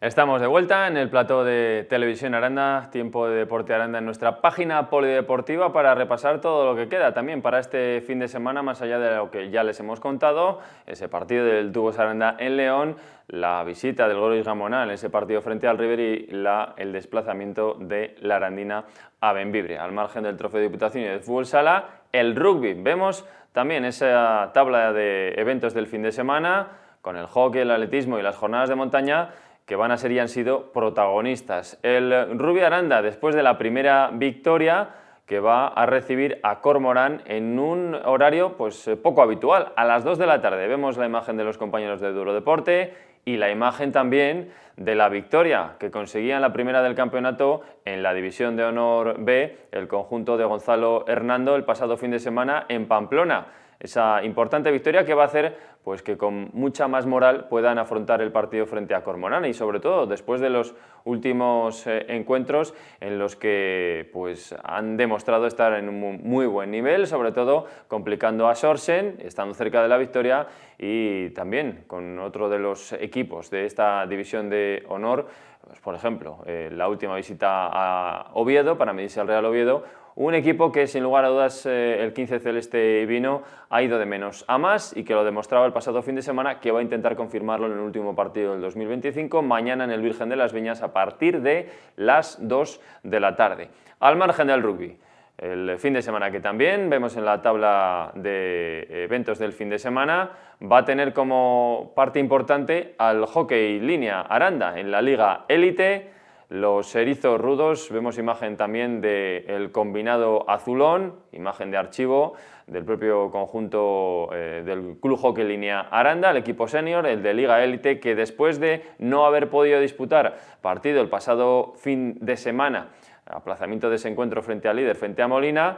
Estamos de vuelta en el plató de Televisión Aranda, tiempo de Deporte Aranda en nuestra página polideportiva para repasar todo lo que queda también para este fin de semana, más allá de lo que ya les hemos contado, ese partido del Tubos Aranda en León, la visita del Groguis Gamonal, ese partido frente al River y el desplazamiento de la Arandina a Bembibre. Al margen del Trofeo de Diputación y del Fútbol Sala, el rugby. Vemos también esa tabla de eventos del fin de semana con el hockey, el atletismo y las jornadas de montaña, que van a ser y han sido protagonistas. El Rugby Aranda, después de la primera victoria, que va a recibir a Cormorán en un horario pues poco habitual, a las 2 de la tarde. Vemos la imagen de los compañeros de Duero Deporte y la imagen también de la victoria que conseguían la primera del campeonato en la División de Honor B, el conjunto de Gonzalo Hernando, el pasado fin de semana en Pamplona. Esa importante victoria que va a hacer pues que con mucha más moral puedan afrontar el partido frente a Cormorán y sobre todo después de los últimos encuentros en los que pues han demostrado estar en un muy buen nivel, sobre todo complicando a Sorsen, estando cerca de la victoria, y también con otro de los equipos de esta división de honor, pues, por ejemplo, la última visita a Oviedo para medirse al Real Oviedo, un equipo que sin lugar a dudas el 15 celeste vino ha ido de menos a más y que lo demostraba el pasado fin de semana, que va a intentar confirmarlo en el último partido del 2025, mañana en el Virgen de las Viñas a partir de las 2 de la tarde. Al margen del rugby, el fin de semana que también vemos en la tabla de eventos del fin de semana, va a tener como parte importante al hockey línea Aranda en la Liga Élite. Los erizos rudos, vemos imagen también del combinado azulón, imagen de archivo del propio conjunto del Club Hockey Línea Aranda, el equipo senior, el de Liga Élite, que después de no haber podido disputar partido el pasado fin de semana, aplazamiento de ese encuentro frente al líder, frente a Molina,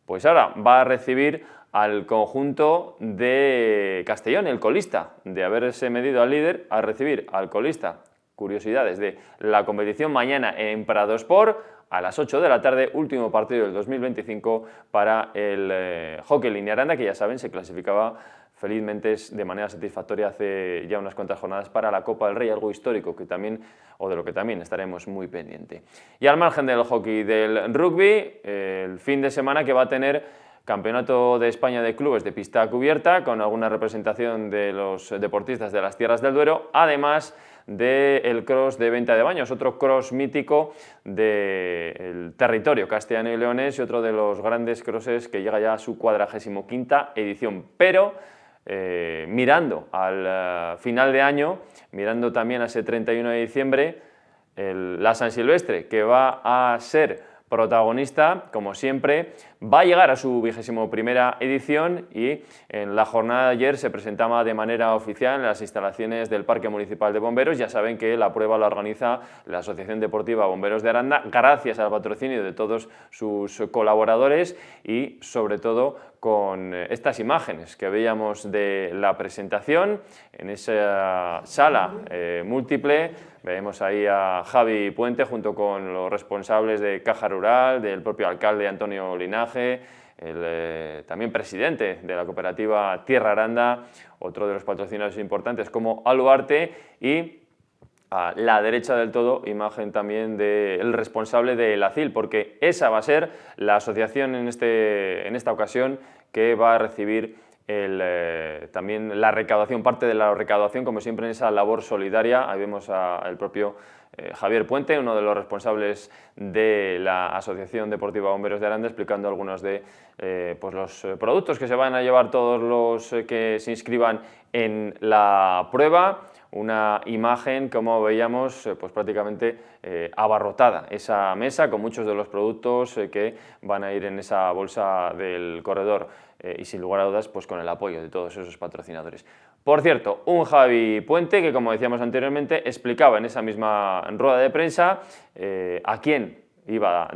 pues ahora va a recibir al conjunto de Castellón, el colista, de haberse medido al líder, a recibir al colista. Curiosidades de la competición mañana en Pradosport a las 8 de la tarde, último partido del 2025 para el Hockey Línea Aranda, que ya saben se clasificaba felizmente de manera satisfactoria hace ya unas cuantas jornadas para la Copa del Rey, algo histórico que también, o de lo que también estaremos muy pendiente. Y al margen del hockey y del rugby, el fin de semana que va a tener Campeonato de España de Clubes de pista cubierta, con alguna representación de los deportistas de las Tierras del Duero, además del cross de Venta de Baños, otro cross mítico del territorio castellano y leonés y otro de los grandes crosses que llega ya a su 45ª edición. Pero mirando al final de año, mirando también a ese 31 de diciembre, la San Silvestre, que va a ser protagonista, como siempre, va a llegar a su 21ª edición y en la jornada de ayer se presentaba de manera oficial en las instalaciones del Parque Municipal de Bomberos. Ya saben que la prueba la organiza la Asociación Deportiva Bomberos de Aranda, gracias al patrocinio de todos sus colaboradores y sobre todo con estas imágenes que veíamos de la presentación en esa sala múltiple. Vemos ahí a Javi Puente junto con los responsables de Caja Rural, del propio alcalde Antonio Linaje, el también presidente de la cooperativa Tierra Aranda, otro de los patrocinadores importantes como Aluarte, y a la derecha del todo, imagen también del responsable del ACIL, porque esa va a ser la asociación en esta ocasión que va a recibir también la recaudación, parte de la recaudación, como siempre en esa labor solidaria. Ahí vemos al propio Javier Puente, uno de los responsables de la Asociación Deportiva Bomberos de Aranda, explicando algunos de pues los productos que se van a llevar todos los que se inscriban en la prueba. Una imagen, como veíamos, pues prácticamente abarrotada esa mesa con muchos de los productos que van a ir en esa bolsa del corredor y sin lugar a dudas pues con el apoyo de todos esos patrocinadores. Por cierto, un Javi Puente que, como decíamos anteriormente, explicaba en esa misma rueda de prensa a quién va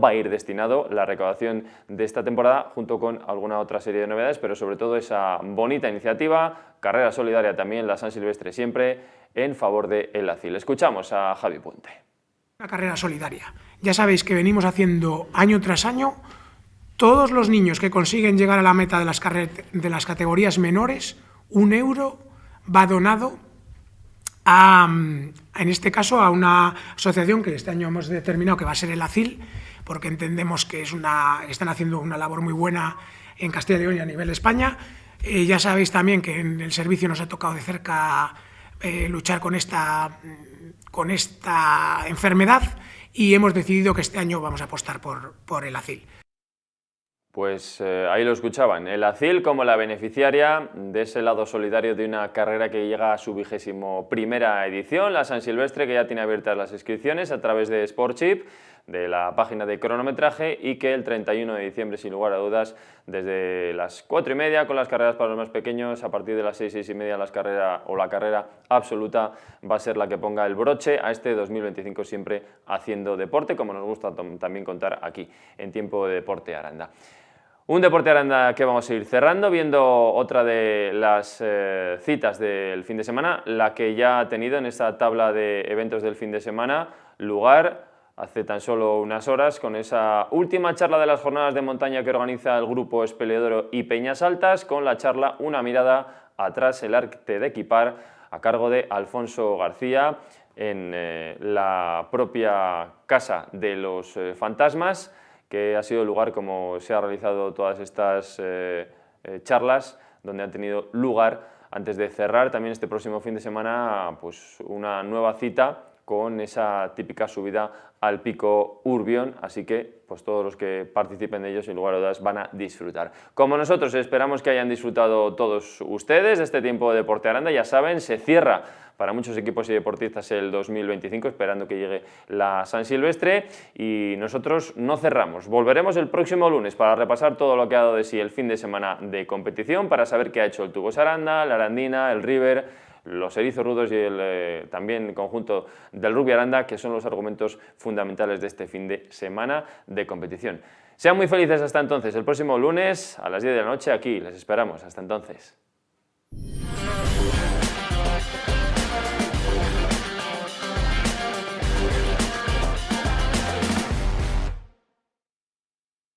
a ir destinado la recaudación de esta temporada, junto con alguna otra serie de novedades, pero sobre todo esa bonita iniciativa, carrera solidaria también, la San Silvestre siempre, en favor de el ACIL. Escuchamos a Javi Puente. Una carrera solidaria. Ya sabéis que venimos haciendo año tras año, todos los niños que consiguen llegar a la meta de las categorías menores, 1 euro va donado en este caso a una asociación que este año hemos determinado que va a ser el ACIL, porque entendemos que están haciendo una labor muy buena en Castilla y León y a nivel de España. Ya sabéis también que en el servicio nos ha tocado de cerca luchar con esta enfermedad y hemos decidido que este año vamos a apostar por el ACIL. Pues ahí lo escuchaban, el ACIL como la beneficiaria de ese lado solidario de una carrera que llega a su 21ª edición, la San Silvestre, que ya tiene abiertas las inscripciones a través de Sportship, de la página de cronometraje, y que el 31 de diciembre, sin lugar a dudas, desde las 4:30 con las carreras para los más pequeños, a partir de las 6:30 la carrera absoluta va a ser la que ponga el broche a este 2025 siempre haciendo deporte, como nos gusta también contar aquí en Tiempo de Deporte Aranda. Un Deporte Aranda que vamos a ir cerrando, viendo otra de las citas del fin de semana, la que ya ha tenido en esta tabla de eventos del fin de semana lugar hace tan solo unas horas, con esa última charla de las jornadas de montaña que organiza el Grupo Espeleodoro y Peñas Altas, con la charla Una mirada atrás, el arte de equipar, a cargo de Alfonso García, en la propia Casa de los Fantasmas, que ha sido el lugar como se han realizado todas estas charlas, donde han tenido lugar, antes de cerrar también este próximo fin de semana, pues una nueva cita con esa típica subida al Pico Urbión, así que pues todos los que participen de ellos, sin lugar a dudas, van a disfrutar. Como nosotros esperamos que hayan disfrutado todos ustedes de este Tiempo de Deporte Aranda. Ya saben, se cierra para muchos equipos y deportistas el 2025, esperando que llegue la San Silvestre, y nosotros no cerramos. Volveremos el próximo lunes para repasar todo lo que ha dado de sí el fin de semana de competición, para saber qué ha hecho el Tubos Aranda, la Arandina, el River, los Erizos Rudos y el también conjunto del Rugby Aranda, que son los argumentos fundamentales de este fin de semana de competición. Sean muy felices hasta entonces. El próximo lunes a las 10 de la noche aquí les esperamos. Hasta entonces.